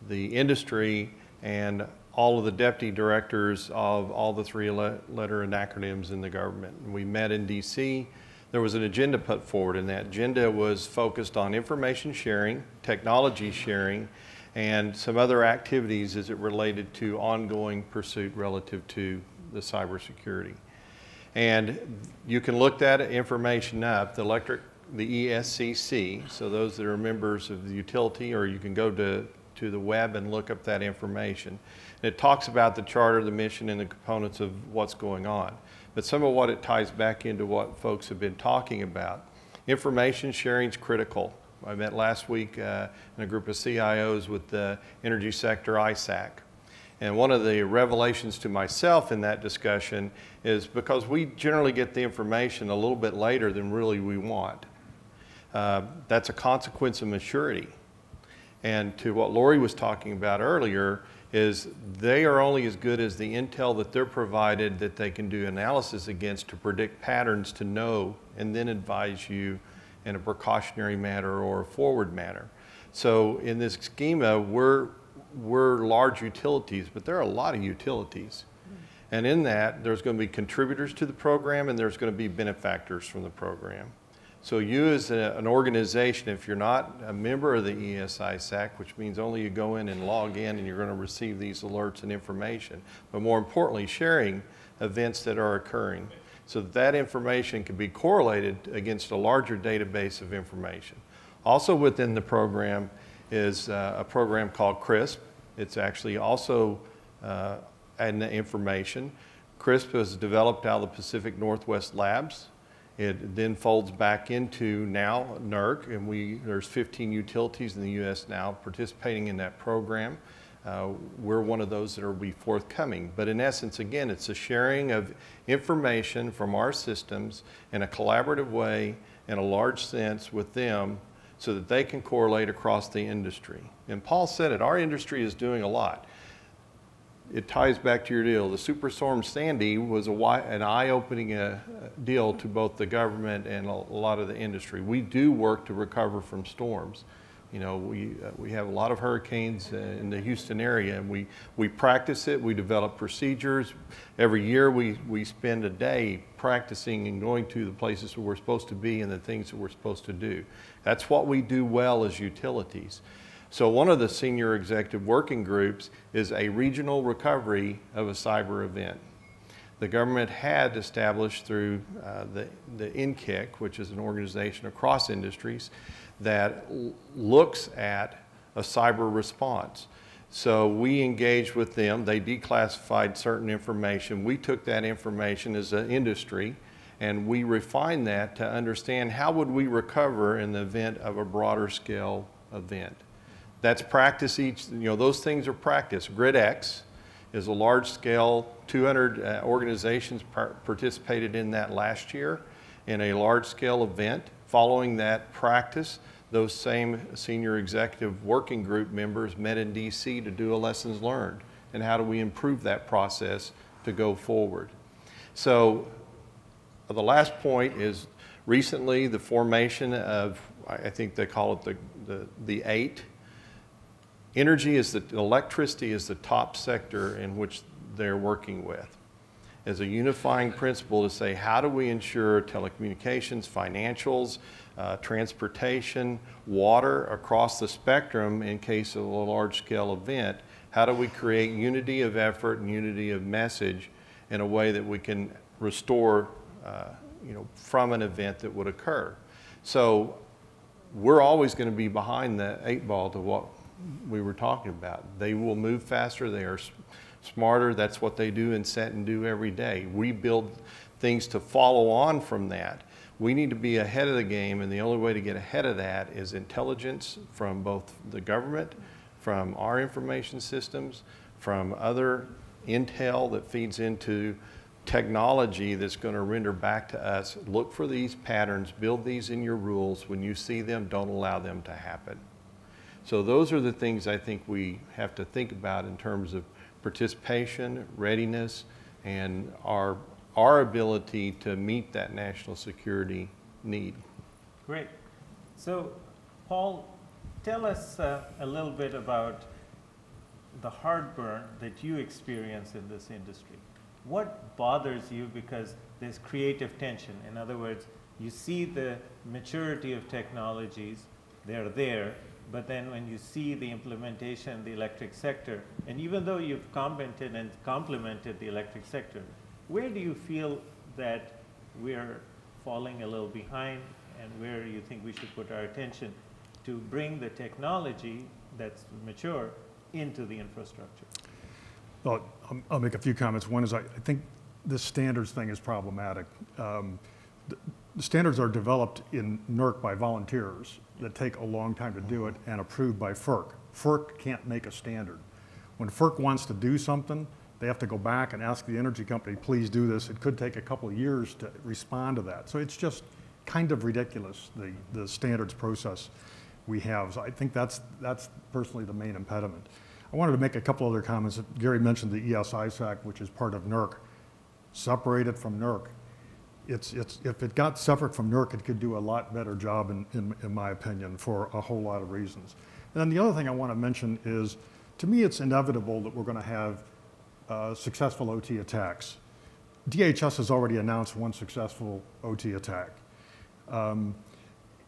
the industry and all of the deputy directors of all the three-letter and acronyms in the government. And we met in DC. There was an agenda put forward, and that agenda was focused on information sharing, technology sharing, and some other activities as it related to ongoing pursuit relative to the cybersecurity. And you can look that information up, the ESCC, so those that are members of the utility, or you can go to the web and look up that information. And it talks about the charter, the mission, and the components of what's going on. But some of what it ties back into what folks have been talking about. Information sharing is critical. I met last week in a group of CIOs with the energy sector ISAC. And one of the revelations to myself in that discussion is because we generally get the information a little bit later than really we want. That's a consequence of maturity. And to what Lori was talking about earlier, is they are only as good as the intel that they're provided that they can do analysis against to predict patterns to know and then advise you in a precautionary manner or a forward manner. So in this schema, we're large utilities, but there are a lot of utilities. And in that, there's going to be contributors to the program and there's going to be benefactors from the program. So you as an organization, if you're not a member of the ESISAC, which means only you go in and log in and you're going to receive these alerts and information, but more importantly, sharing events that are occurring so that information can be correlated against a larger database of information. Also within the program is a program called CRISP. It's actually also an information. CRISP was developed out of the Pacific Northwest Labs. It then folds back into now NERC, and there's 15 utilities in the U.S. now participating in that program. We're one of those that will be forthcoming. But in essence, again, it's a sharing of information from our systems in a collaborative way, in a large sense with them, so that they can correlate across the industry. And Paul said it, our industry is doing a lot. It ties back to your deal. The Superstorm Sandy was an eye-opening deal to both the government and a lot of the industry. We do work to recover from storms. You know, we have a lot of hurricanes in the Houston area, and we practice it. We develop procedures. Every year we spend a day practicing and going to the places where we're supposed to be and the things that we're supposed to do. That's what we do well as utilities. So one of the senior executive working groups is a regional recovery of a cyber event. The government had established through the NCIC, which is an organization across industries, that looks at a cyber response. So we engaged with them. They declassified certain information. We took that information as an industry and we refined that to understand how would we recover in the event of a broader scale event. That's practice those things are practice. GridX is a large scale, 200 organizations participated in that last year in a large scale event. Following that practice, those same senior executive working group members met in DC to do a lessons learned and how do we improve that process to go forward. So the last point is recently the formation of, I think they call it the 8. Electricity is the top sector in which they're working with as a unifying principle to say, how do we ensure telecommunications, financials, transportation, water across the spectrum in case of a large-scale event? How do we create unity of effort and unity of message in a way that we can restore from an event that would occur? So we're always going to be behind the 8 ball to we were talking about. They will move faster, they are smarter, that's what they do and set and do every day. We build things to follow on from that. We need to be ahead of the game, and the only way to get ahead of that is intelligence from both the government, from our information systems, from other intel that feeds into technology that's going to render back to us. Look for these patterns, build these in your rules. When you see them, don't allow them to happen. So those are the things I think we have to think about in terms of participation, readiness, and our ability to meet that national security need. Great. So, Paul, tell us a little bit about the heartburn that you experience in this industry. What bothers you because there's creative tension? In other words, you see the maturity of technologies, they're there, but then when you see the implementation in the electric sector, and even though you've commented and complimented the electric sector, where do you feel that we're falling a little behind, and where you think we should put our attention to bring the technology that's mature into the infrastructure? Well, I'll make a few comments. One is I think this standards thing is problematic. The standards are developed in NERC by volunteers that take a long time to do it and approved by FERC. FERC can't make a standard. When FERC wants to do something, they have to go back and ask the energy company, please do this. It could take a couple of years to respond to that. So it's just kind of ridiculous, the standards process we have. So I think that's personally the main impediment. I wanted to make a couple other comments. Gary mentioned the ES-ISAC, which is part of NERC. Separated from NERC. If it got separate from NERC, it could do a lot better job, in my opinion, for a whole lot of reasons. And then the other thing I want to mention is, to me, it's inevitable that we're going to have successful OT attacks. DHS has already announced one successful OT attack.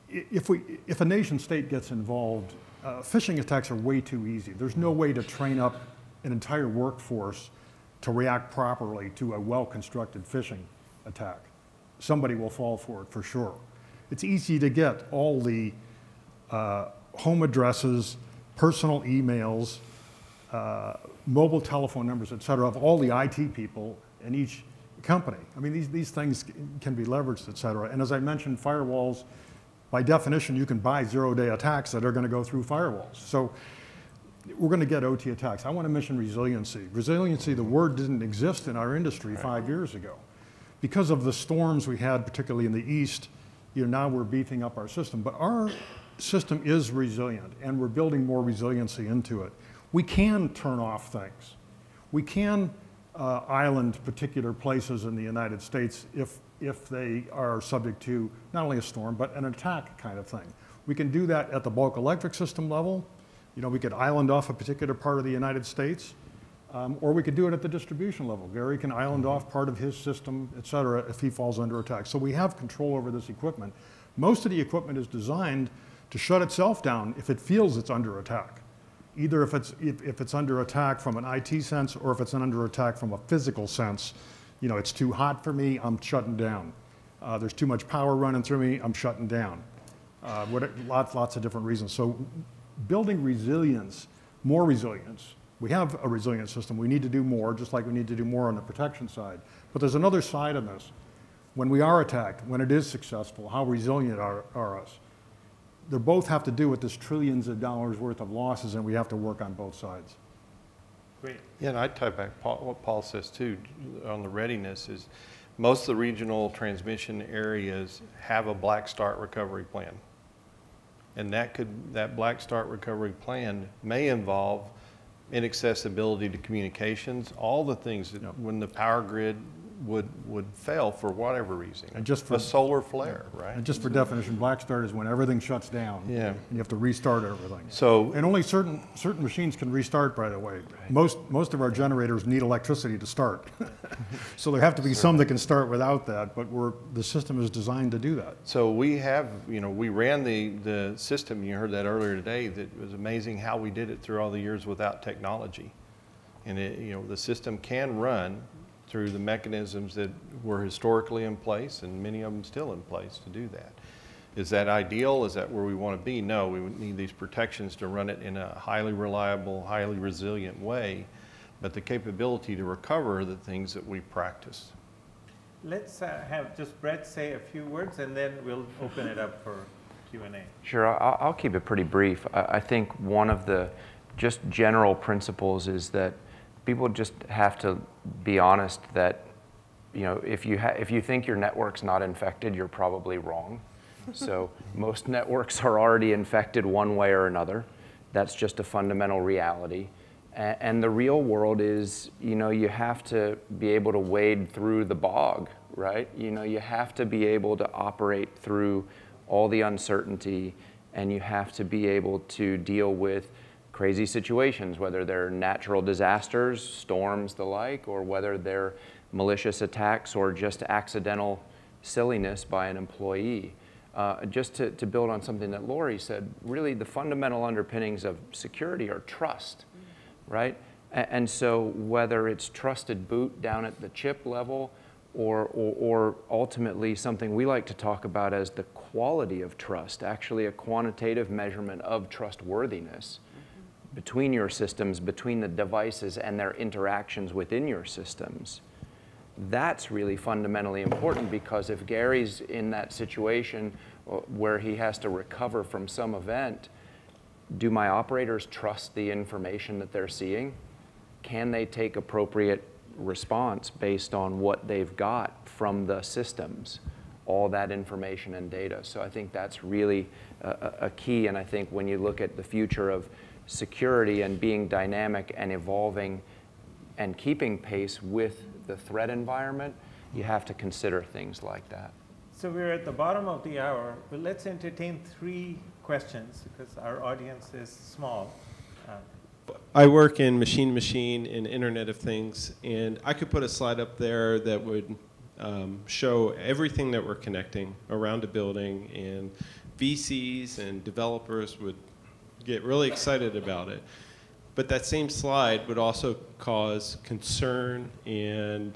If a nation state gets involved, phishing attacks are way too easy. There's no way to train up an entire workforce to react properly to a well-constructed phishing attack. Somebody will fall for it for sure. It's easy to get all the home addresses, personal emails, mobile telephone numbers, et cetera, of all the IT people in each company. I mean, these things can be leveraged, et cetera. And as I mentioned, firewalls, by definition, you can buy zero-day attacks that are going to go through firewalls. So we're going to get OT attacks. I want to mention resiliency. Resiliency, the word didn't exist in our industry 5 years ago. Because of the storms we had, particularly in the East, now we're beefing up our system. But our system is resilient, and we're building more resiliency into it. We can turn off things. We can island particular places in the United States if they are subject to not only a storm, but an attack kind of thing. We can do that at the bulk electric system level. We could island off a particular part of the United States, or we could do it at the distribution level. Gary can island off part of his system, et cetera, if he falls under attack. So we have control over this equipment. Most of the equipment is designed to shut itself down if it feels it's under attack. Either if it's under attack from an IT sense, or if it's under attack from a physical sense. It's too hot for me, I'm shutting down. There's too much power running through me, I'm shutting down. Lots of different reasons. So building resilience, more resilience. We have a resilient system. We need to do more, just like we need to do more on the protection side. But there's another side of this. When we are attacked, when it is successful, how resilient are us? They both have to do with this trillions of dollars worth of losses, and we have to work on both sides. Great. Yeah, and I'd tie back what Paul says too on the readiness is most of the regional transmission areas have a black start recovery plan. And that black start recovery plan may involve inaccessibility to communications, all the things that when the power grid would fail for whatever reason. And just for a solar flare, right? And just for definition, black start is when everything shuts down. Yeah. And you have to restart everything. So, and only certain machines can restart, by the way. Right. Most of our generators need electricity to start. So there have to be some that can start without that, but the system is designed to do that. So we have, we ran the system, you heard that earlier today, that was amazing how we did it through all the years without technology. And the system can run through the mechanisms that were historically in place, and many of them still in place to do that. Is that ideal? Is that where we want to be? No, we would need these protections to run it in a highly reliable, highly resilient way, but the capability to recover the things that we practice. Let's have just Brett say a few words, and then we'll open it up for Q&A. Sure, I'll keep it pretty brief. I think one of the just general principles is that people just have to be honest that, you know, if you think your network's not infected, you're probably wrong. So most networks are already infected one way or another. That's just a fundamental reality. And the real world is, you know, you have to be able to wade through the bog, right? You know, you have to be able to operate through all the uncertainty, and you have to be able to deal with crazy situations, whether they're natural disasters, storms, the like, or whether they're malicious attacks or just accidental silliness by an employee. Just to build on something that Lori said, really the fundamental underpinnings of security are trust, right? And so whether it's trusted boot down at the chip level or ultimately something we like to talk about as the quality of trust, actually a quantitative measurement of trustworthiness between your systems, between the devices and their interactions within your systems. That's really fundamentally important, because if Gary's in that situation where he has to recover from some event, do my operators trust the information that they're seeing? Can they take appropriate response based on what they've got from the systems, all that information and data? So I think that's really a key, and I think when you look at the future of security and being dynamic and evolving and keeping pace with the threat environment, you have to consider things like that. So we're at the bottom of the hour, but let's entertain 3 questions because our audience is small. I work in machine-to-machine and Internet of Things, and I could put a slide up there that would show everything that we're connecting around a building, and VCs and developers would get really excited about it. But that same slide would also cause concern and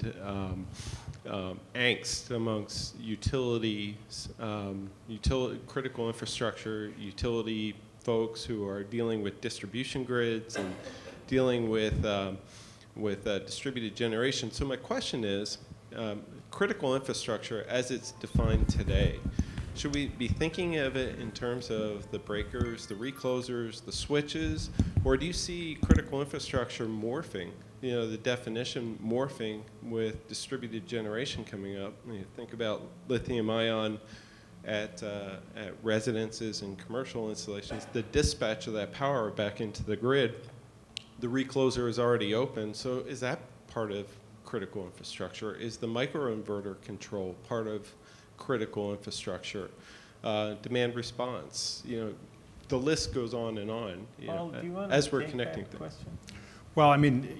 angst amongst utilities, critical infrastructure, utility folks who are dealing with distribution grids and dealing with distributed generation. So my question is, critical infrastructure as it's defined today, should we be thinking of it in terms of the breakers, the reclosers, the switches, or do you see critical infrastructure morphing, you know, the definition morphing with distributed generation coming up? I mean, think about lithium ion at residences and commercial installations, the dispatch of that power back into the grid, the recloser is already open, so is that part of critical infrastructure? Is the microinverter control part of critical infrastructure? Demand response, you know, the list goes on and on, you know, do you want as to we're take connecting that things. question? Well, I mean,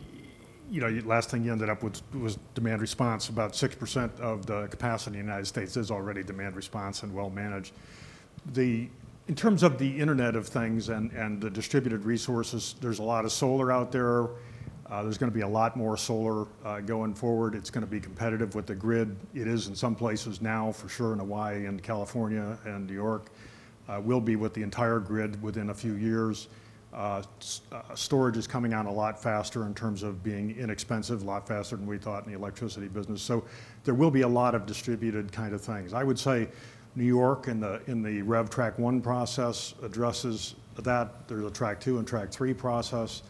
you know, last thing you ended up with was demand response. About 6% of the capacity in the United States is already demand response and well managed. In terms of the Internet of Things and the distributed resources, there's a lot of solar out there. There's going to be a lot more solar going forward. It's going to be competitive with the grid. It is in some places now, for sure, in Hawaii and California and New York. Will be with the entire grid within a few years. Storage is coming on a lot faster in terms of being inexpensive, a lot faster than we thought in the electricity business. So there will be a lot of distributed kind of things. I would say New York in the Rev Track 1 process addresses that. There's a Track 2 and Track 3 process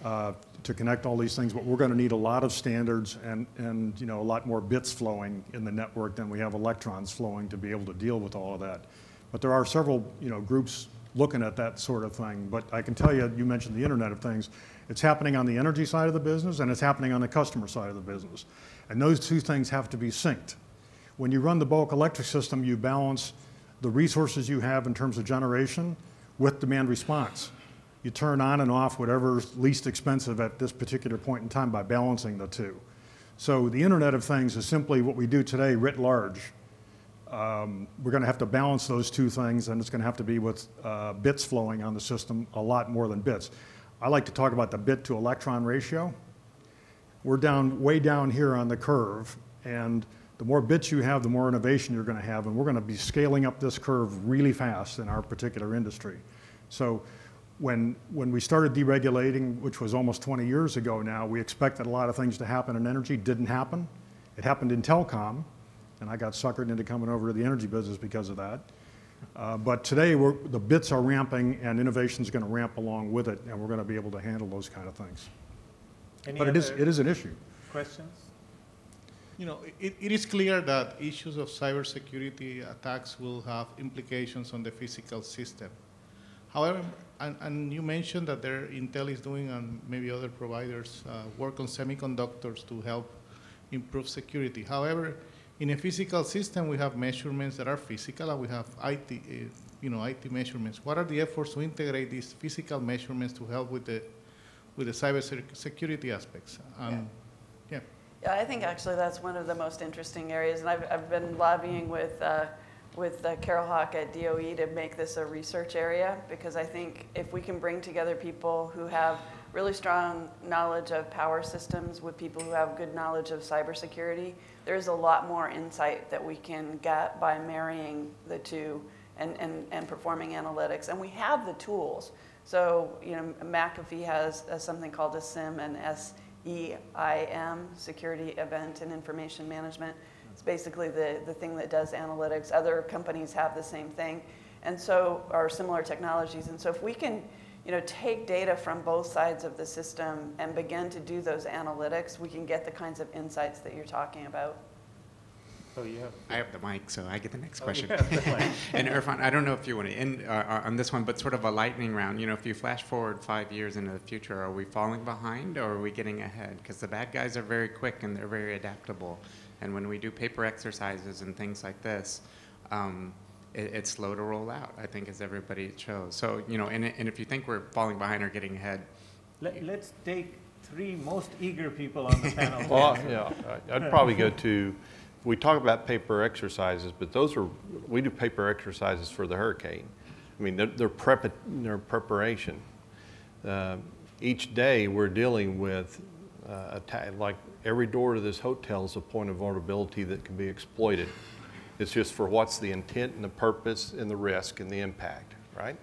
to connect all these things, but we're going to need a lot of standards and you know, a lot more bits flowing in the network than we have electrons flowing to be able to deal with all of that. But there are several, you know, groups looking at that sort of thing. But I can tell you, you mentioned the Internet of Things. It's happening on the energy side of the business, and it's happening on the customer side of the business. And those two things have to be synced. When you run the bulk electric system, you balance the resources you have in terms of generation with demand response. You turn on and off whatever's least expensive at this particular point in time by balancing the two. So the Internet of Things is simply what we do today writ large. We're going to have to balance those two things, and it's going to have to be with bits flowing on the system a lot more than bits. I like to talk about the bit to electron ratio. We're way down here on the curve, and The more bits you have, the more innovation you're going to have, and we're going to be scaling up this curve really fast in our particular industry. So when we started deregulating, which was almost 20 years ago now, we expected a lot of things to happen in energy. Didn't happen. It happened in telecom, and I got suckered into coming over to the energy business because of that. But today, the bits are ramping, and innovation is going to ramp along with it, and we're going to be able to handle those kind of things. But it is an issue. Questions? You know, it is clear that issues of cybersecurity attacks will have implications on the physical system. However, and you mentioned that Intel is doing, and maybe other providers, work on semiconductors to help improve security. However, in a physical system, we have measurements that are physical, and we have IT, IT measurements. What are the efforts to integrate these physical measurements to help with the cybersecurity aspects? Yeah, I think actually that's one of the most interesting areas, and I've been lobbying with Carol Hawk at DOE to make this a research area, because I think if we can bring together people who have really strong knowledge of power systems with people who have good knowledge of cybersecurity, there's a lot more insight that we can get by marrying the two and performing analytics. And we have the tools. So, McAfee has something called a SIM and SEIM, Security Event and Information Management. It's basically the thing that does analytics. Other companies have the same thing, and so are similar technologies. And so if we can, take data from both sides of the system and begin to do those analytics, we can get the kinds of insights that you're talking about. So you have. I have the mic, so I get the next question. The And Irfan, I don't know if you want to end on this one, but sort of a lightning round. If you flash forward 5 years into the future, are we falling behind or are we getting ahead? Because the bad guys are very quick and they're very adaptable. And when we do paper exercises and things like this, it's slow to roll out, I think, as everybody shows. So, and if you think we're falling behind or getting ahead. Let's take 3 most eager people on the panel. Well, yeah, I'd probably go to, we talk about paper exercises, but we do paper exercises for the hurricane. I mean, they're preparation. Each day we're dealing with attack, like every door to this hotel is a point of vulnerability that can be exploited. It's just for what's the intent and the purpose and the risk and the impact, right?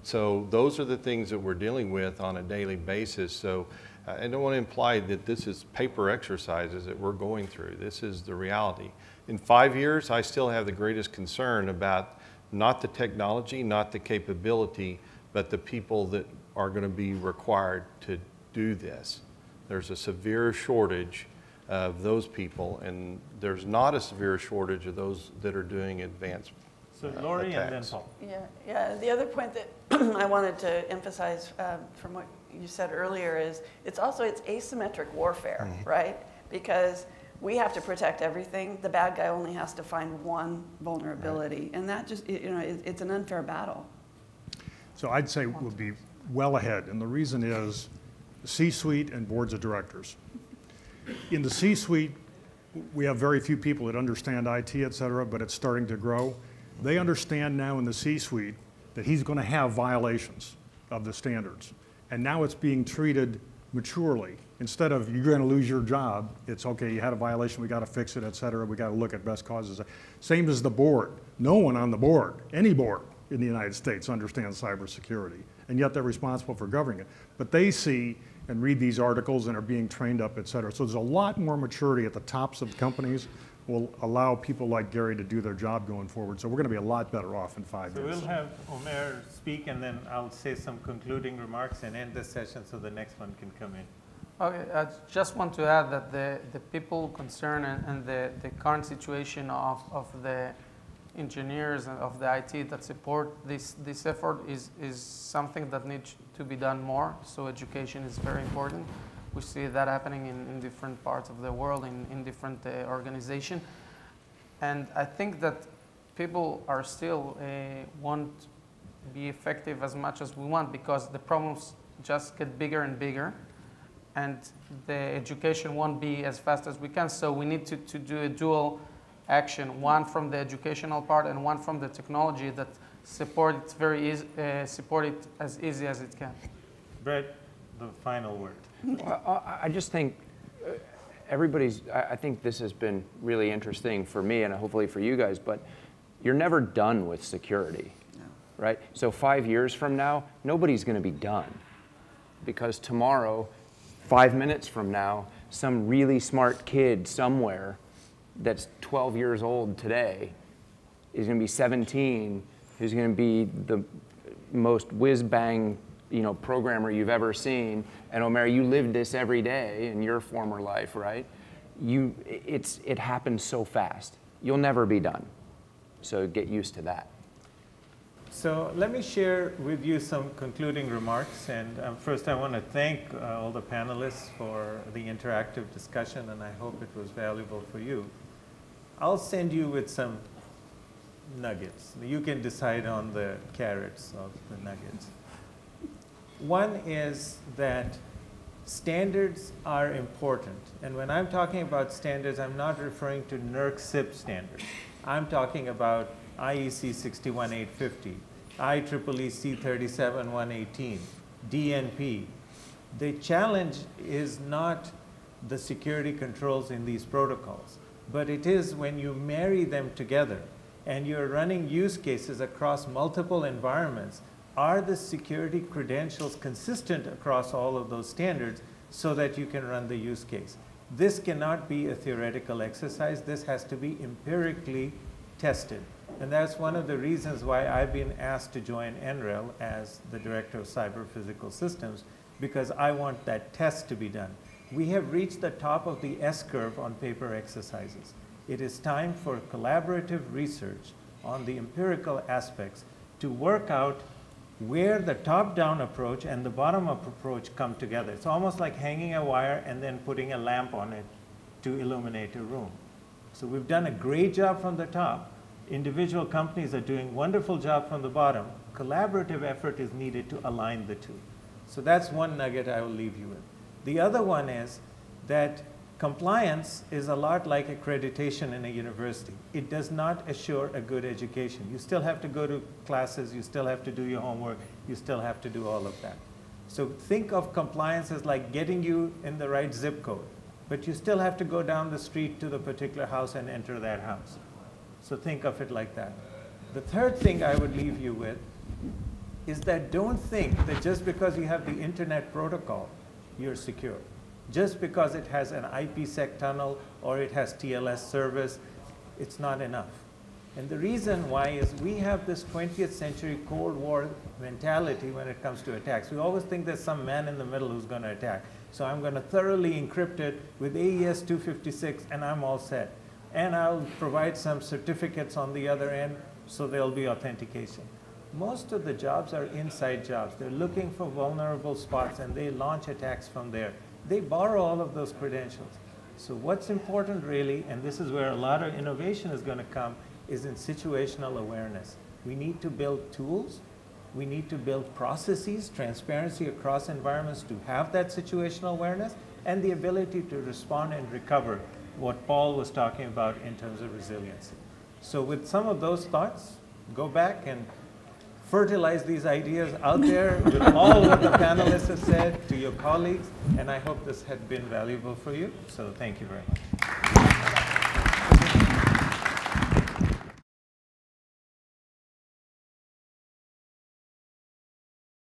So those are the things that we're dealing with on a daily basis. So I don't want to imply that this is paper exercises that we're going through. This is the reality. In 5 years, I still have the greatest concern about not the technology, not the capability, but the people that are going to be required to do this. There's a severe shortage of those people, and there's not a severe shortage of those that are doing advanced So Lori attacks. and then Paul. Yeah. The other point that I wanted to emphasize from what you said earlier is it's asymmetric warfare, right? Because we have to protect everything. The bad guy only has to find one vulnerability, and that just it's an unfair battle. So I'd say we'll be well ahead, and the reason is the C-suite and boards of directors. In the C-suite, we have very few people that understand IT, et cetera, but it's starting to grow. They understand now in the C-suite that he's going to have violations of the standards. And now it's being treated maturely. Instead of you're going to lose your job, it's okay, you had a violation, we got to fix it, et cetera, we got to look at best causes. Same as the board. No one on the board, any board in the United States understands cybersecurity, and yet they're responsible for governing it. But they see and read these articles and are being trained up, et cetera. So there's a lot more maturity at the tops of companies will allow people like Gary to do their job going forward. So we're going to be a lot better off in 5 years. So we'll have Omer speak, and then I'll say some concluding remarks and end the session so the next one can come in. Okay, I just want to add that the people concerned and the current situation of the engineers and of the IT that support this effort is something that needs to be done more. So education is very important. We see that happening in different parts of the world, in different organizations. And I think that people are still won't be effective as much as we want because the problems just get bigger and bigger. And the education won't be as fast as we can. So we need to do a dual action, one from the educational part and one from the technology that support it as easy as it can. Brett, the final word. Well, I just think I think this has been really interesting for me and hopefully for you guys, but you're never done with security, right? So 5 years from now, nobody's going to be done, because tomorrow, 5 minutes from now, some really smart kid somewhere that's 12 years old today is going to be 17, who's going to be the most whiz-bang, programmer you've ever seen. And Omer, you lived this every day in your former life, right? It happens so fast. You'll never be done. So get used to that. So let me share with you some concluding remarks. And first, I want to thank all the panelists for the interactive discussion, and I hope it was valuable for you. I'll send you with some nuggets. You can decide on the carrots of the nuggets. One is that standards are important. And when I'm talking about standards, I'm not referring to NERC CIP standards. I'm talking about IEC 61850, IEEE C37118, DNP. The challenge is not the security controls in these protocols, but it is when you marry them together and you're running use cases across multiple environments, are the security credentials consistent across all of those standards so that you can run the use case? This cannot be a theoretical exercise. This has to be empirically tested. And that's one of the reasons why I've been asked to join NREL as the Director of Cyber Physical Systems, because I want that test to be done. We have reached the top of the S-curve on paper exercises. It is time for collaborative research on the empirical aspects to work out where the top-down approach and the bottom-up approach come together. It's almost like hanging a wire and then putting a lamp on it to illuminate a room. So we've done a great job from the top. Individual companies are doing a wonderful job from the bottom. Collaborative effort is needed to align the two. So that's one nugget I will leave you with. The other one is that compliance is a lot like accreditation in a university. It does not assure a good education. You still have to go to classes, you still have to do your homework, you still have to do all of that. So think of compliance as like getting you in the right zip code, but you still have to go down the street to the particular house and enter that house. So think of it like that. The third thing I would leave you with is that don't think that just because you have the internet protocol, you're secure. Just because it has an IPsec tunnel or it has TLS service, it's not enough. And the reason why is we have this 20th century Cold War mentality when it comes to attacks. We always think there's some man in the middle who's going to attack. So I'm going to thoroughly encrypt it with AES 256 and I'm all set. And I'll provide some certificates on the other end so there'll be authentication. Most of the jobs are inside jobs. They're looking for vulnerable spots and they launch attacks from there. They borrow all of those credentials. So what's important really, and this is where a lot of innovation is going to come, is in situational awareness. We need to build tools. We need to build processes, transparency across environments to have that situational awareness and the ability to respond and recover, what Paul was talking about in terms of resiliency. So with some of those thoughts, go back and fertilize these ideas out there with all what the panelists have said to your colleagues, and I hope this had been valuable for you. So thank you very much.